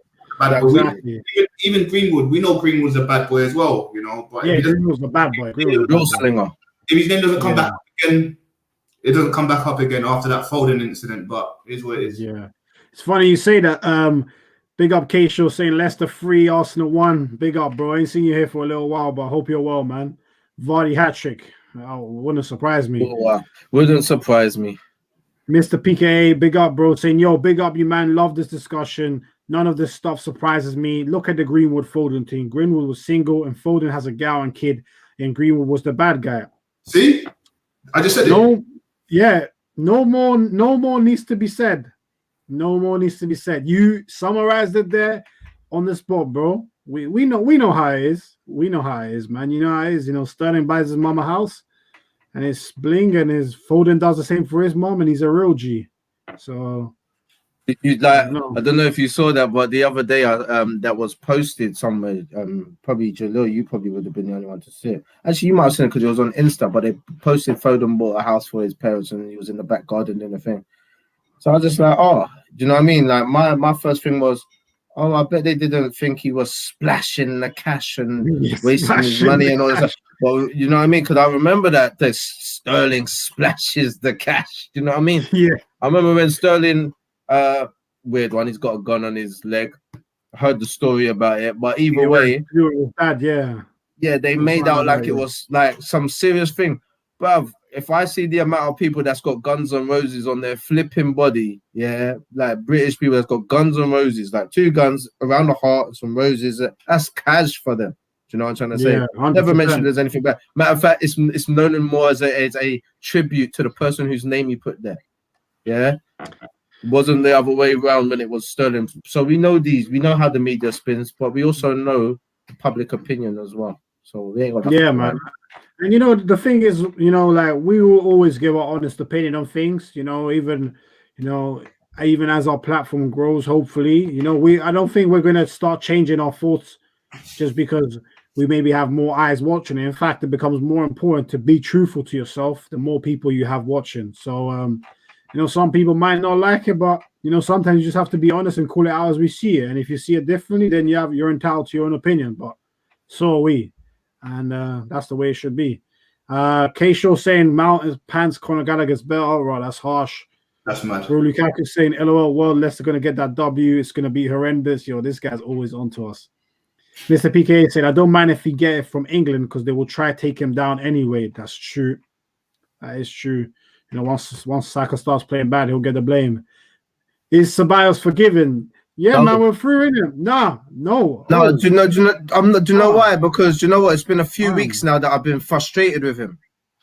S2: Even Greenwood, we know Greenwood's a bad boy as well, you know. But
S1: Greenwood's a bad boy.
S3: Real slinger.
S2: If his name doesn't come back up again, it doesn't come back up again after that Foden incident. But it is what it is.
S1: Yeah, it's funny you say that. Big up K-Show saying Leicester 3, Arsenal 1. Big up, bro. I ain't seen you here for a little while, but I hope you're well, man. Vardy hat-trick. Oh, wouldn't surprise me.
S3: Oh, wow. Wouldn't surprise me.
S1: Mr. PKA, big up, bro. Saying, yo, big up you, man. Love this discussion. None of this stuff surprises me. Look at the Greenwood Foden team. Greenwood was single and Foden has a gal and kid, and Greenwood was the bad guy.
S2: See? I just said
S1: it. Yeah. No more needs to be said. No more needs to be said. You summarized it there on the spot, bro. We know how it is. We know how it is, man. You know how it is. You know, Sterling buys his mama house, and his bling and his Foden does the same for his mom, and he's a real G. So,
S3: I don't know if you saw that, but the other day, that was posted somewhere. Probably Jalil, you probably would have been the only one to see it. Actually, you might have seen it because it was on Insta, but they posted Foden bought a house for his parents, and he was in the back garden doing a thing. So I was just like, oh, do you know what I mean? Like my first thing was, oh, I bet they didn't think he was splashing the cash and wasting his money and all this stuff. Well, you know what I mean? Because I remember that the Sterling splashes the cash. Do you know what I mean?
S1: Yeah.
S3: I remember when Sterling, weird one, he's got a gun on his leg. I heard the story about it, but either way,
S1: it was bad, yeah,
S3: they made out like it was like some serious thing, bruv. If I see the amount of people that's got Guns N' Roses on their flipping body, like British people that's got Guns N' Roses, like 2 guns around the heart, some roses, that's cash for them. Do you know what I'm trying to say? 100%. Never mentioned there's anything bad. Matter of fact, it's known more as a tribute to the person whose name you put there. Yeah, it wasn't the other way around when it was Sterling. So we know how the media spins, but we also know the public opinion as well. So we ain't got
S1: man. And, you know, the thing is, you know, like we will always give our honest opinion on things, you know, even as our platform grows, hopefully, you know, I don't think we're going to start changing our thoughts just because we maybe have more eyes watching it. In fact, it becomes more important to be truthful to yourself the more people you have watching. So, you know, some people might not like it, but, you know, sometimes you just have to be honest and call it out as we see it. And if you see it differently, then you're entitled to your own opinion, but so are we. And that's the way it should be. K-Show saying Mount is pants, Conor Gallagher's better. Right, that's harsh.
S2: That's mad.
S1: Bro, Lukaku saying, LOL, world, Leicester going to get that W. It's going to be horrendous. Yo, this guy's always on to us. Mr. PK said, I don't mind if he get it from England because they will try to take him down anyway. That's true. That is true. You know, once Saka starts playing bad, he'll get the blame. Is Ceballos forgiven? Yeah, no. Man, we're through in it. No.
S3: Do you know why? Because do you know what? It's been a few weeks now that I've been frustrated with him.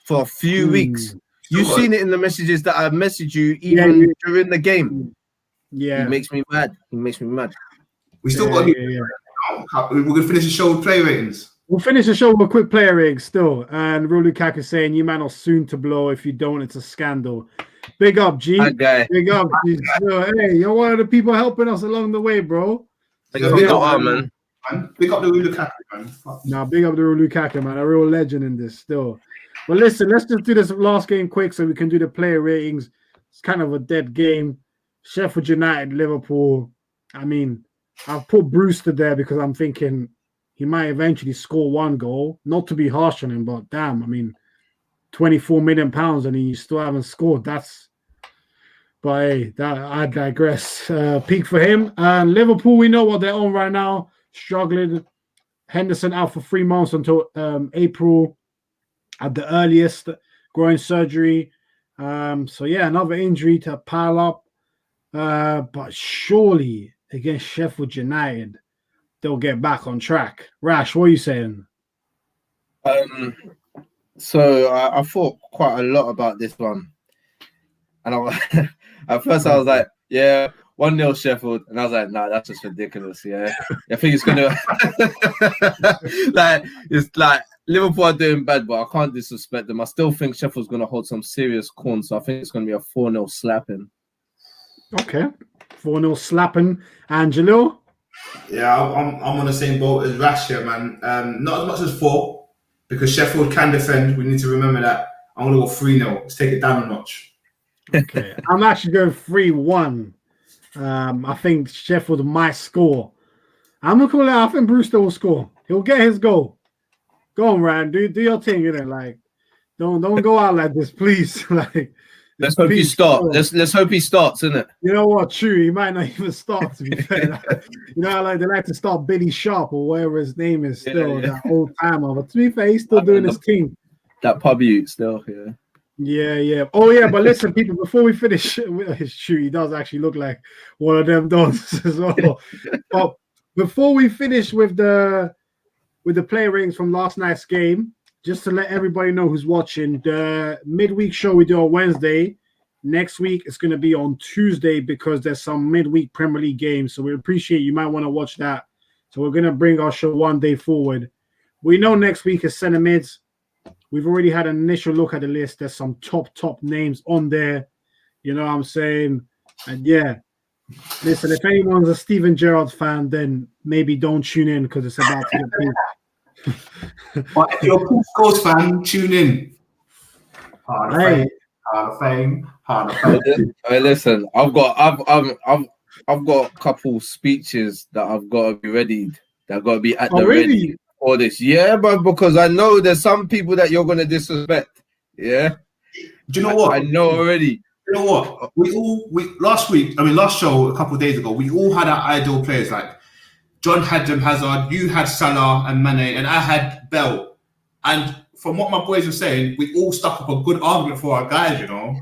S3: For a few weeks. You've seen it in the messages that I've messaged you even during the game.
S1: Yeah.
S3: He makes me mad.
S2: We still got we're gonna finish the show with player ratings.
S1: We'll finish the show with a quick player rating still. And Rulu Lukaku saying you man are soon to blow. If you don't, it's a scandal. Big up, G.
S3: Okay.
S1: Big up, G. So, hey, you're one of the people helping us along the way, bro.
S3: Big up, man.
S2: Big up the Lukaku, man.
S1: Nah, big up the Lukaku, man. A real legend in this still. But listen, let's just do this last game quick so we can do the player ratings. It's kind of a dead game. Sheffield United, Liverpool. I mean, I've put Brewster there because I'm thinking he might eventually score 1 goal. Not to be harsh on him, but damn, I mean, £24 million and he still haven't scored. But hey, I digress. Peak for him. And Liverpool, we know what they're on right now. Struggling. Henderson out for 3 months until April at the earliest. Groin surgery. So yeah, another injury to pile up. But surely against Sheffield United, they'll get back on track. Rash, what are you saying?
S3: So I thought quite a lot about this one. And at first I was like, yeah, 1-0 Sheffield. And I was like, nah, that's just ridiculous. Yeah. I think it's going to, it's like, Liverpool are doing bad, but I can't disrespect them. I still think Sheffield's going to hold some serious corn, so I think it's going to be a 4-0 slapping.
S1: Okay. 4-0 slapping. Angelo?
S2: Yeah, I'm on the same boat as Rash here, man. Not as much as 4, because Sheffield can defend. We need to remember that. I'm going to go 3-0. Let's take it down a notch.
S1: Okay. I'm actually going 3-1. I think Sheffield might score. I'm going to call it. I think Brewster will score. He'll get his goal. Go on, Ryan. Do your thing, like, don't go out like this, please. Like,
S3: let's hope he starts. Let's hope he starts, isn't it?
S1: You know what? True, he might not even start. To be fair, you know, like they like to start Billy Sharp or whatever his name is. Still that old timer. But to be fair, he's still doing his thing.
S3: That pub youth still,
S1: Yeah. Oh yeah, but listen, people. Before we finish with his shoe, he does actually look like one of them does as well. But before we finish with the player ratings from last night's game, just to let everybody know who's watching, the midweek show we do on Wednesday. Next week it's going to be on Tuesday because there's some midweek Premier League games. So we appreciate you might want to watch that. So we're going to bring our show one day forward. We know next week is centre mids. We've already had an initial look at the list. There's some top names on there. You know what I'm saying? And yeah, listen, if anyone's a Steven Gerrard fan, then maybe don't tune in because it's about to get big.
S2: But if you're a Paul Scholes fan, tune in. Hard of Fame.
S3: Hey, listen, I've got a couple speeches that I've got to be ready. That got to be at the ready for this. Yeah, but because I know there's some people that you're gonna disrespect. Yeah.
S2: Do you know what?
S3: I know already.
S2: You know what? Last show a couple of days ago, we all had our ideal players. Like John had them Hazard, you had Salah and Mane, and I had Bell. And from what my boys were saying, we all stuck up a good argument for our guys, you know.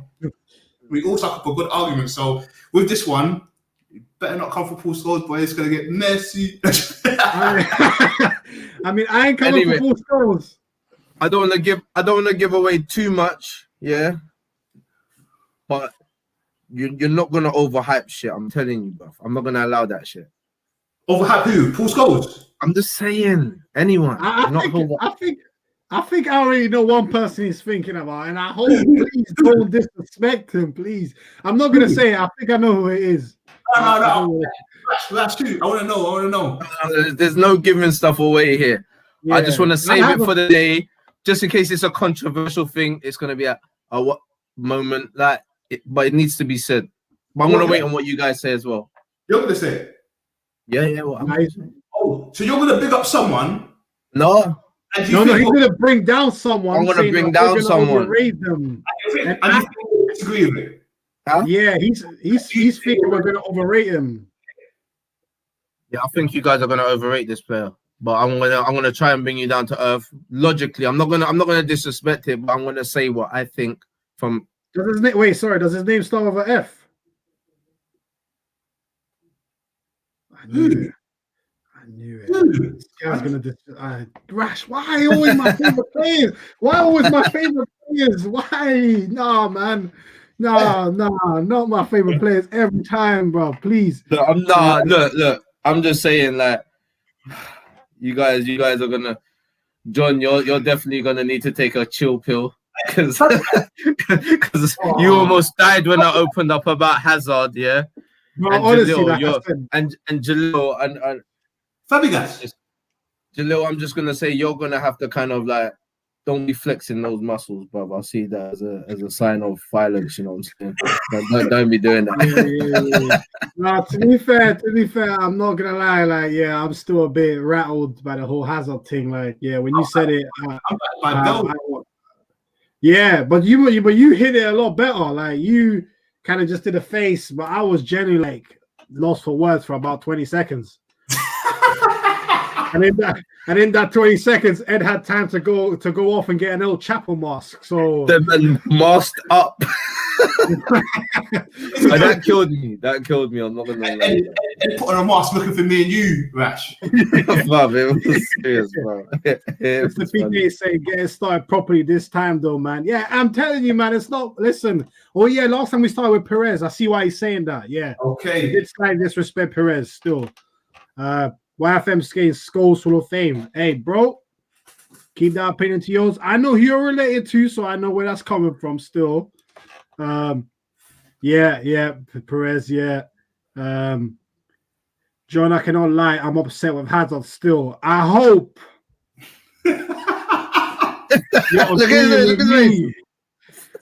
S2: We all stuck up a good argument. So with this one, you better not come for Paul Scholes, boy. It's gonna get messy.
S1: I mean, I ain't coming for Paul Scholes.
S3: I don't want to give away too much, yeah. But you're not gonna overhype shit. I'm telling you, bro. I'm not gonna allow that shit.
S2: Overhype who? Paul Scholes?
S3: I'm just saying. Anyone.
S1: I think I already know one person he's thinking about, and I hope please don't disrespect him, please. I'm not gonna say it. I think I know who it is.
S2: No. That's true. I want to know.
S3: There's no giving stuff away here. Yeah. I just want to save it for the day, just in case it's a controversial thing. It's gonna be a what moment but it needs to be said. But I'm gonna wait on what you guys say as well.
S2: You're gonna say it?
S3: Yeah.
S2: So you're gonna big up someone?
S3: No.
S1: He's gonna bring down someone.
S3: I'm gonna bring down someone.
S1: Overrate them.
S2: And I disagree with it.
S1: Huh? Yeah, he's thinking we're gonna overrate him.
S3: Yeah, I think you guys are gonna overrate this player. But I'm gonna try and bring you down to earth. Logically, I'm not gonna disrespect it, but I'm gonna say what I think from.
S1: Does his name start with an F? I knew it. This guy's gonna Rash. Why always my favorite players? Why? No, man. No, not my favorite players every time, bro. Please.
S3: Look. I'm just saying, like, you guys are gonna, John. You're definitely gonna need to take a chill pill because you almost died when I opened up about Hazard, yeah.
S1: No, and honestly,
S3: Jalil, and Jalil and
S2: Fabregas.
S3: Jalil, I'm just gonna say you're gonna have to kind of like don't be flexing those muscles, brother. I see that as a sign of violence. You know what I'm saying? Don't be doing that.
S1: Yeah. No, to be fair, I'm not gonna lie. Like, yeah, I'm still a bit rattled by the whole Hazard thing. Like, yeah, when you said it, yeah, but you hit it a lot better. Like, you kind of just did a face, but I was genuinely like lost for words for about 20 seconds. And in that 20 seconds, Ed had time to go off and get an old chapel mask. So
S3: then masked up. That killed me. I'm not gonna lie.
S2: And put on a mask looking for me and you, Rash.
S3: It was serious, bro.
S1: It's the PK saying getting started properly this time, though, man. Yeah, I'm telling you, man. It's not. Listen. Oh yeah, last time we started with Perez. I see why he's saying that. Yeah.
S2: Okay.
S1: He did slightly disrespect Perez still. YFM skating Scholes Hall of Fame. Hey, bro. Keep that opinion to yours. I know who you're related to, so I know where that's coming from still. Yeah, Perez, yeah. John, I cannot lie. I'm upset with Hazard still. I hope you're agreeing with me.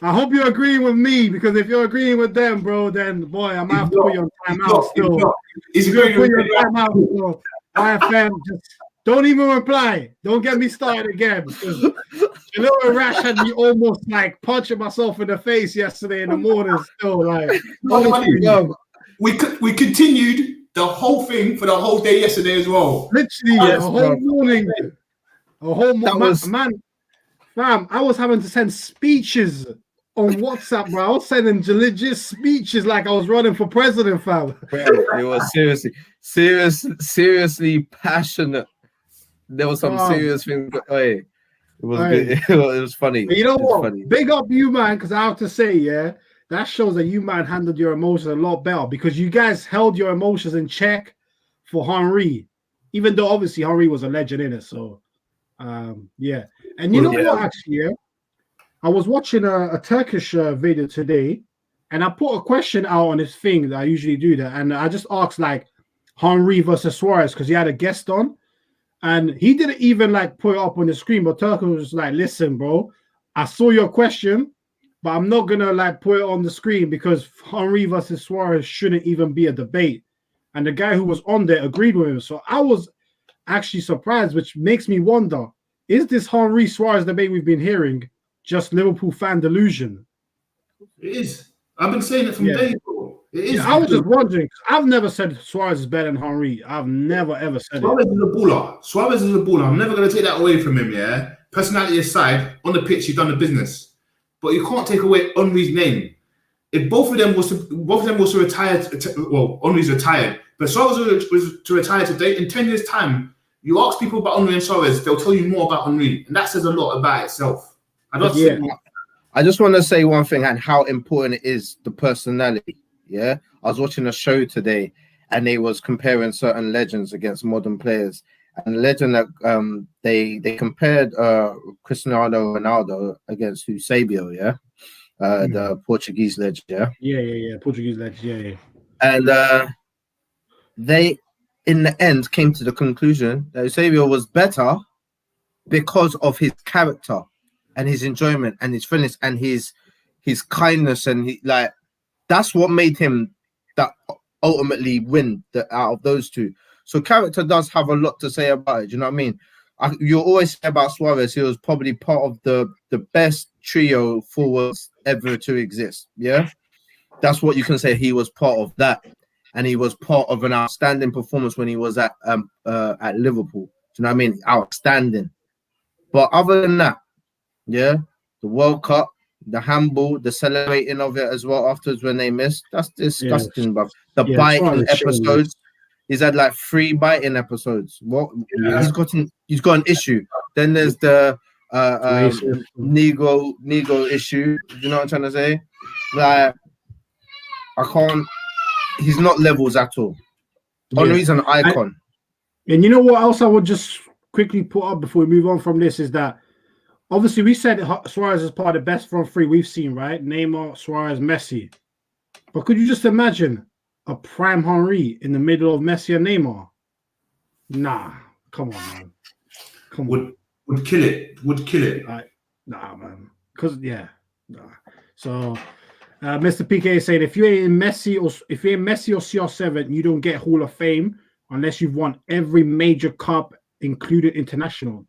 S1: I hope you're agreeing with me, because if you're agreeing with them, bro, then boy, I might have to put you on timeout still.
S2: He's agreeing with me.
S1: Timeout, IFM, just don't even reply. Don't get me started again. Jalil Rash had me almost like punching myself in the face yesterday in the morning. Still, like,
S2: we continued the whole thing for the whole day yesterday as well.
S1: Literally, a whole morning, man. Fam, I was having to send speeches on WhatsApp, bro. I was sending legit speeches like I was running for president, fam.
S3: It was seriously passionate. There was some serious thing. Hey, it was good. It was funny.
S1: But you know what? Funny. Big up you, man, because I have to say, yeah, that shows that you, man, handled your emotions a lot better, because you guys held your emotions in check for Henry, even though obviously Henry was a legend in it. So, yeah. And you know what, actually, yeah? I was watching a Turkish video today, and I put a question out on this thing that I usually do that, and I just asked, like, Henry versus Suarez, because he had a guest on, and he didn't even, like, put it up on the screen, but Turkish was like, listen, bro, I saw your question, but I'm not going to, like, put it on the screen because Henry versus Suarez shouldn't even be a debate. And the guy who was on there agreed with him. So I was actually surprised, which makes me wonder, is this Henry Suarez debate we've been hearing just Liverpool fan delusion?
S2: It is. I've been saying it from day, bro. It is.
S1: Yeah, I was just wondering. I've never said Suarez is better than Henry. I've never ever said
S2: Suarez is a baller. Suarez is a baller. I'm never going to take that away from him. Yeah, personality aside, on the pitch he's done the business, but you can't take away Henry's name. If both of them was to retire, well, Henry's retired, but Suarez was to retire today. In 10 years' time, you ask people about Henry and Suarez, they'll tell you more about Henry, and that says a lot about itself.
S3: I just want to say one thing and how important it is, the personality. Yeah, I was watching a show today, and they was comparing certain legends against modern players. And the legend that they compared Cristiano Ronaldo against Eusebio, the Portuguese legend,
S1: Portuguese legend, yeah.
S3: And they, in the end, came to the conclusion that Eusebio was better because of his character and his enjoyment and his friendliness and his kindness, and that's what made him that ultimately win out of those two. So character does have a lot to say about it. Do you know what I mean? You always say about Suarez, he was probably part of the best trio forwards ever to exist. Yeah, that's what you can say. He was part of that, and he was part of an outstanding performance when he was at Liverpool. Do you know what I mean? Outstanding. But other than that, yeah, the World Cup, the handball, the celebrating of it as well afterwards when they missed, that's disgusting, bro. The biting episodes. He's had like 3 biting episodes. What? He's got an issue. Then there's the Negro issue. Do you know what I'm trying to say? Like, I can't. He's not levels at all. Henry's an icon.
S1: And you know what else I would just quickly put up before we move on from this is that obviously we said Suarez is part of the best front three we've seen, right? Neymar, Suarez, Messi. But could you just imagine a prime Henry in the middle of Messi and Neymar? Nah, come on, man. Come on.
S2: Would kill it. Would kill it.
S1: Nah, man. So, Mr. PK is saying if you ain't Messi or CR7, you don't get Hall of Fame unless you've won every major cup, including international.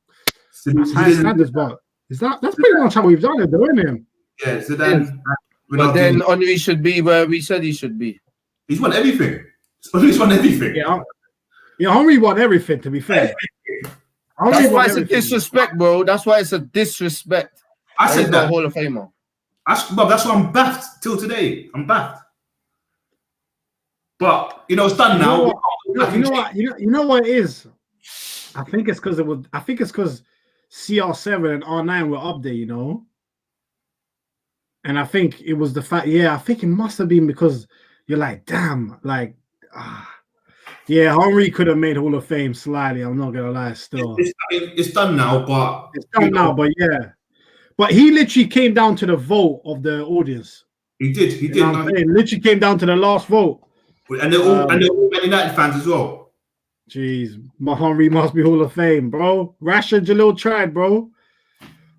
S1: That's high standards, but that's pretty much how we've done it, though, isn't it?
S2: Yeah. So then,
S3: but then Henry should be where we said he should be.
S2: He's won everything. Henry's won everything.
S1: Yeah, Henry won everything, to be fair.
S3: That's why it's a disrespect, bro. That's why it's a disrespect.
S2: I said that.
S3: Hall of Famer.
S2: That's why I'm baffed till today. I'm baffed. But it's done now.
S1: You know what it is? I think it's because CR7 and R9 were up there, And I think it was the fact. Yeah, I think it must have been because you're like, damn, like, Yeah, Henry could have made Hall of Fame slightly. I'm not gonna lie. Still,
S2: it's done now, but
S1: it's done now. But yeah, but he literally came down to the vote of the audience.
S2: He did. He did. No,
S1: literally came down to the last vote.
S2: And they're all Man United fans as well.
S1: Jeez, my Henry must be Hall of Fame, bro. Rashid Jalil tried, bro.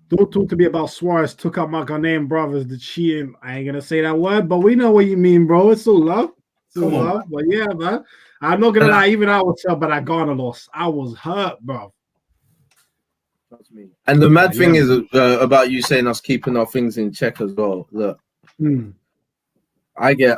S1: Don't talk to me about Suarez took out my Ghanaian brothers, the cheating. I ain't gonna say that word, but we know what you mean, bro. It's all love. It's all love. But yeah, man. I'm not gonna lie, even I was tell by that Ghana loss. I was hurt, bro.
S3: That's me. And the mad thing is about you saying us keeping our things in check as well. Look, I get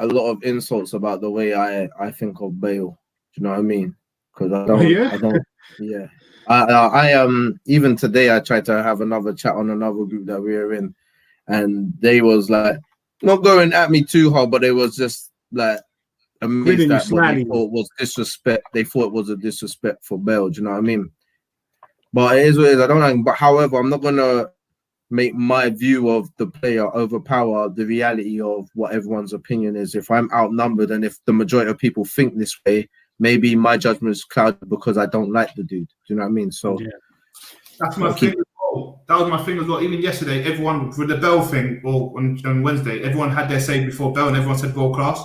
S3: a lot of insults about the way I think of Bale. Do you know what I mean? Because I don't. Yeah. I even today I tried to have another chat on another group that we were in, and they was like not going at me too hard, but they was just like amazed that what they thought was disrespect. They thought it was a disrespect for Bale. Do you know what I mean? But it is what it is. I don't know. But however, I'm not gonna make my view of the player overpower the reality of what everyone's opinion is. If I'm outnumbered and if the majority of people think this way, maybe my judgment is clouded because I don't like the dude. Do you know what I mean? So
S2: that's my thing as well. That was my thing as well. Even yesterday, everyone with the Bell thing, or on Wednesday, everyone had their say before Bell, and everyone said world class.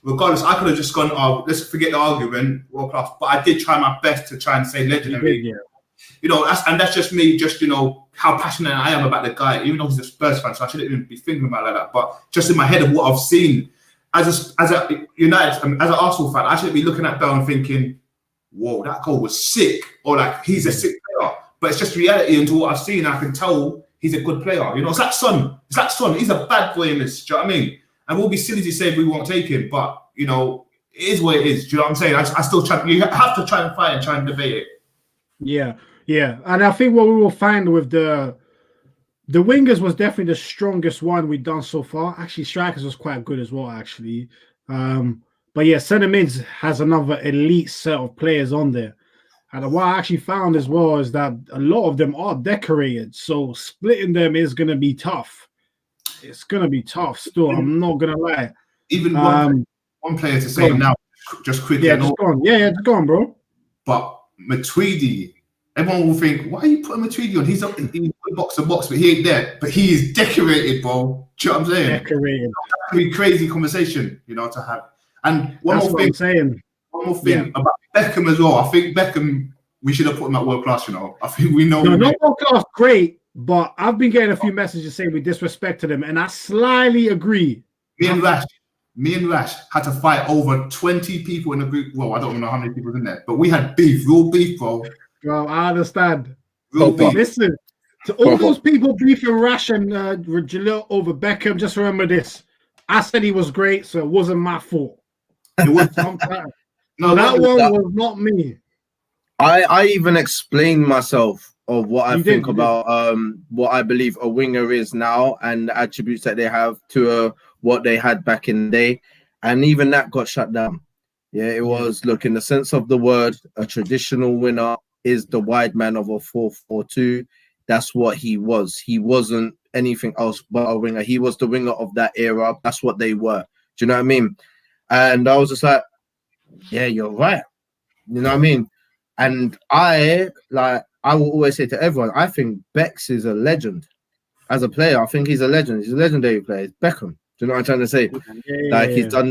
S2: Regardless, I could have just gone, "Oh, let's forget the argument, world class." But I did try my best to try and say legendary. You know, that's just me. Just how passionate I am about the guy. Even though he's a Spurs fan, so I shouldn't even be thinking about it like that. But just in my head of what I've seen. As a United, as an Arsenal fan, I shouldn't be looking at Bell and thinking, "Whoa, that goal was sick," or like he's a sick player. But it's just reality into what I've seen. I can tell he's a good player. You know, it's like Son. He's a bad boy in this. Do you know what I mean? And we'll be silly to say we won't take him, but it is what it is. Do you know what I'm saying? I still try. You have to try and fight and try and debate it.
S1: Yeah, and I think what we will find with the wingers was definitely the strongest one we've done so far. Actually, strikers was quite good as well, actually. But yeah, centre mids has another elite set of players on there. And what I actually found as well is that a lot of them are decorated. So splitting them is going to be tough. It's going to be tough still. I'm not going to lie.
S2: Even one player to say now, just quickly.
S1: Yeah, just go on. Yeah, just go on, bro.
S2: But Matuidi, everyone will think, why are you putting Matuidi on? He's box to box, but he ain't there. But he is decorated, bro. Do you know what I'm saying?
S1: Decorated.
S2: That could be crazy conversation, to have. And one more thing about Beckham as well. I think Beckham, we should have put him at world class. I think we know.
S1: No, not world class, great. But I've been getting a few messages saying we disrespected him, and I slightly agree.
S2: Me and Rash had to fight over 20 people in the group. Well, I don't know how many people in there, but we had beef, real beef, bro.
S1: Bro, I understand.
S2: Real beef.
S1: Listen, to all those people beefing Rash and Jalil over Beckham, just remember this. I said he was great, so it wasn't my fault. It was sometimes. No, that one was not me.
S3: I even explained myself of what I think about what I believe a winger is now and the attributes that they have to what they had back in the day, and even that got shut down. Yeah, it was, look, in the sense of the word, a traditional winner is the wide man of a 4-4-2. That's what he was. He wasn't anything else but a winger. He was the winger of that era. That's what they were. Do you know what I mean? And I was just like, yeah, you're right. You know what I mean? And I will always say to everyone, I think Bex is a legend. As a player, I think he's a legend. He's a legendary player. It's Beckham. Do you know what I'm trying to say?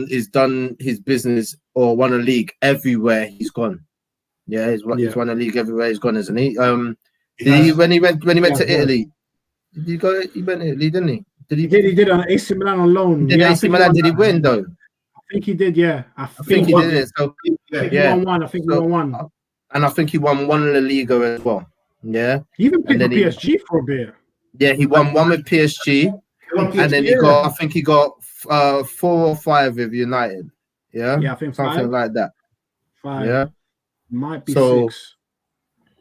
S3: He's done his business or won a league everywhere he's gone. Yeah, he's won a league everywhere he's gone, isn't he? When he went to Italy, he went to Italy, didn't he?
S1: He did on AC Milan on loan.
S3: AC Milan, did he win though?
S1: I think he did, yeah. I
S3: think he did it. So
S1: he won one. I think he won one.
S3: And I think he won one La Liga as well. Yeah.
S1: He even played for PSG for a bit.
S3: Yeah, he won one with PSG. And then he got 4 or 5 with United. Yeah.
S1: Yeah, I think
S3: something
S1: 5.
S3: like that.
S1: 5.
S3: Yeah.
S1: Might be 6.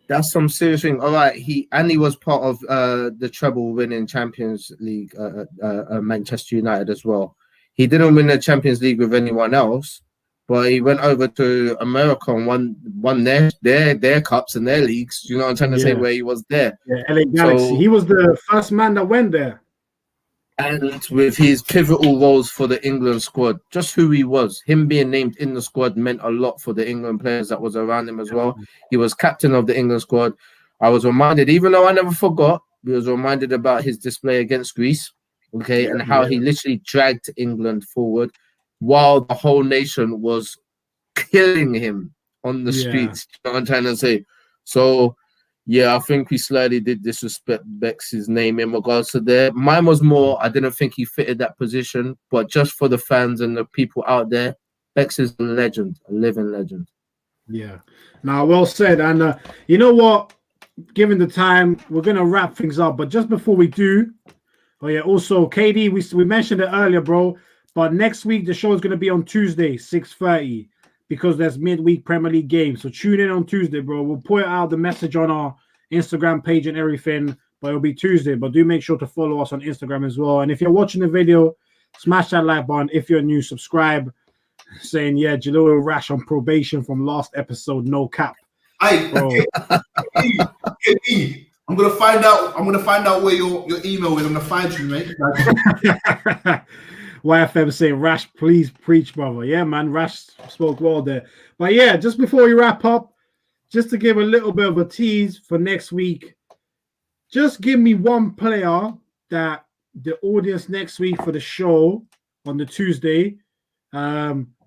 S3: That's some serious thing. All right. He was part of the treble winning Champions League Manchester United as well. He didn't win the Champions League with anyone else, but he went over to America and won their cups and their leagues. You know what I'm trying to say? Where he was there.
S1: Yeah, LA Galaxy. So, he was the first man that went there.
S3: And with his pivotal roles for the England squad, just who he was, him being named in the squad meant a lot for the England players that was around him as well. He was captain of the England squad. I was reminded, even though I never forgot, we was reminded about his display against Greece, okay, and how he literally dragged England forward while the whole nation was killing him on the streets. You know what I'm trying to say? So, yeah, I think we slightly did disrespect Bex's name in regards to there. Mine was more, I didn't think he fitted that position, but just for the fans and the people out there, Bex is a legend, a living legend.
S1: Yeah. Now, well said. And you know what? Given the time, we're going to wrap things up. But just before we do, also, KD, we mentioned it earlier, bro, but next week the show is going to be on Tuesday, 6:30. Because there's midweek Premier League games. So tune in on Tuesday, bro. We'll put out the message on our Instagram page and everything, but it'll be Tuesday. But do make sure to follow us on Instagram as well. And if you're watching the video, smash that like button. If you're new, subscribe. Saying, Jalil Rash on probation from last episode, no cap.
S2: Hey, bro. I'm gonna find out where your email is. I'm gonna find you, mate.
S1: YFM saying, Rash, please preach, brother. Yeah, man, Rash spoke well there. But yeah, just before we wrap up, just to give a little bit of a tease for next week, just give me one player that the audience next week for the show on the Tuesday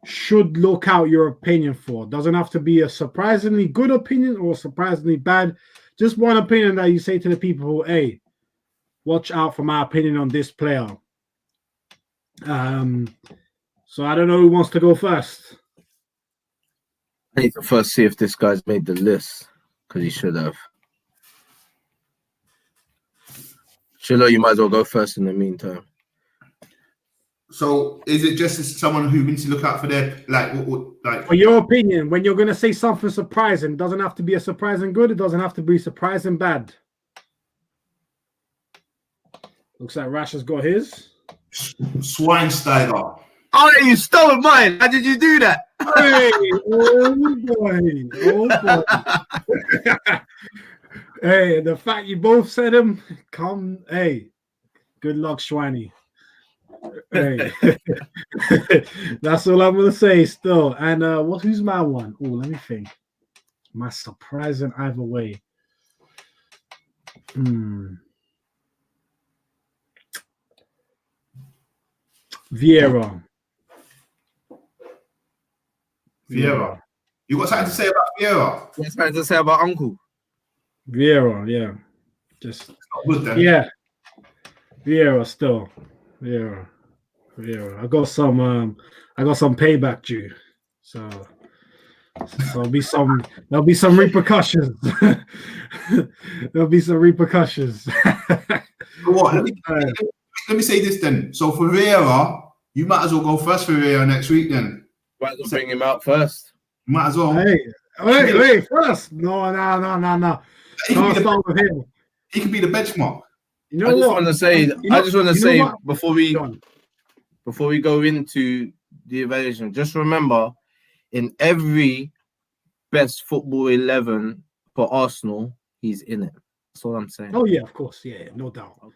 S1: should look out your opinion for. Doesn't have to be a surprisingly good opinion or surprisingly bad. Just one opinion that you say to the people, hey, watch out for my opinion on this player. So I don't know who wants to go first.
S3: I need to first see if this guy's made the list, because he should have. Shilo, you might as well go first in the meantime.
S2: So is it just someone who needs to look out for their like
S1: for your opinion, when you're gonna say something surprising, doesn't have to be a surprising good, it doesn't have to be surprising bad. Looks like Rash has got his.
S2: Schweinsteiger.
S3: Oh, you stole mine. How did you do that?
S1: Hey, oh boy. Hey, the fact you both said him, hey, good luck, Schweini. Hey. That's all I'm gonna say still. And who's my one? Oh, let me think. My surprising either way. Vieira.
S2: You got something to say about Vieira?
S3: What's something to say about Uncle?
S1: Vieira, yeah. Just
S2: good then.
S1: Yeah. Vieira still. Vieira. I got some payback due. So there'll be some repercussions. There'll be some repercussions.
S2: What? Let me say this then. So for Vieira, you might as well go first for Vieira next week then.
S3: Might as well bring him out first.
S2: Might as well.
S1: Hey, wait, first. No. Can't start with him.
S2: He could be the benchmark.
S1: You know what?
S3: I just want to say before we go into the evaluation, just remember, in every best football 11 for Arsenal, he's in it. That's all I'm saying.
S1: Oh yeah, of course, yeah, no doubt.
S2: Okay.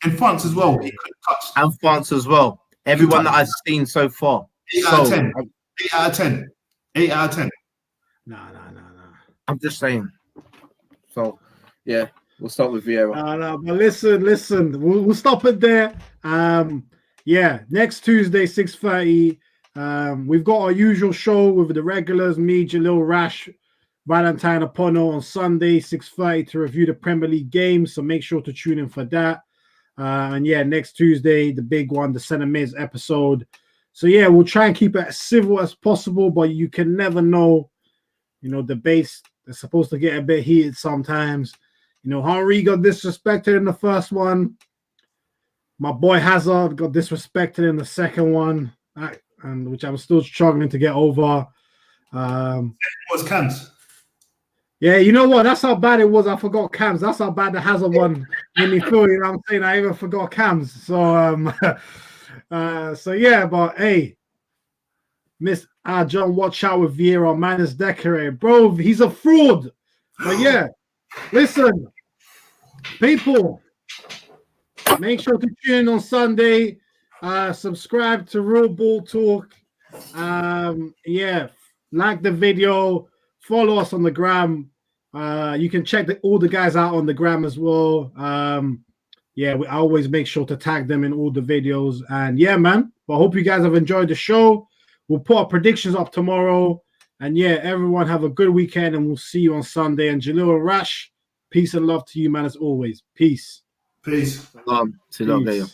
S2: In France as well, he could touch.
S3: And France as well. Everyone that I've seen so far.
S2: 8 out of 10. 8 out of 10. 8 out of 10.
S1: No.
S3: I'm just saying. So, yeah, we'll start with Vieira.
S1: No, but listen. We'll stop it there. Next Tuesday, 6:30. We've got our usual show with the regulars, me, Jalil Rash, Valentine Apono on Sunday, 6:30 to review the Premier League games. So make sure to tune in for that. Next Tuesday, the big one, the Centre Mids episode. So we'll try and keep it as civil as possible, but you can never know. Debates are supposed to get a bit heated sometimes. Henry got disrespected in the first one. My boy Hazard got disrespected in the second one, and which I'm still struggling to get over.
S2: What's Cams?
S1: Yeah, you know what? That's how bad it was. I forgot Cams. That's how bad the Hazard one made me feel. You know what I'm saying? I even forgot Cams. So, but hey, Miss John, watch out with Vieira. Man is decorated. Bro, he's a fraud. But listen, people, Make sure to tune in on Sunday. Subscribe to Real Ball Talk. Yeah, like the video. Follow us on the gram. You can check all the guys out on the gram as well. Yeah, I always make sure to tag them in all the videos. And yeah, man. But I hope you guys have enjoyed the show. We'll put our predictions up tomorrow. And yeah, everyone have a good weekend, and we'll see you on Sunday. And Jalil and Rash, peace and love to you, man, as always. Peace.
S2: Peace.
S3: See you later.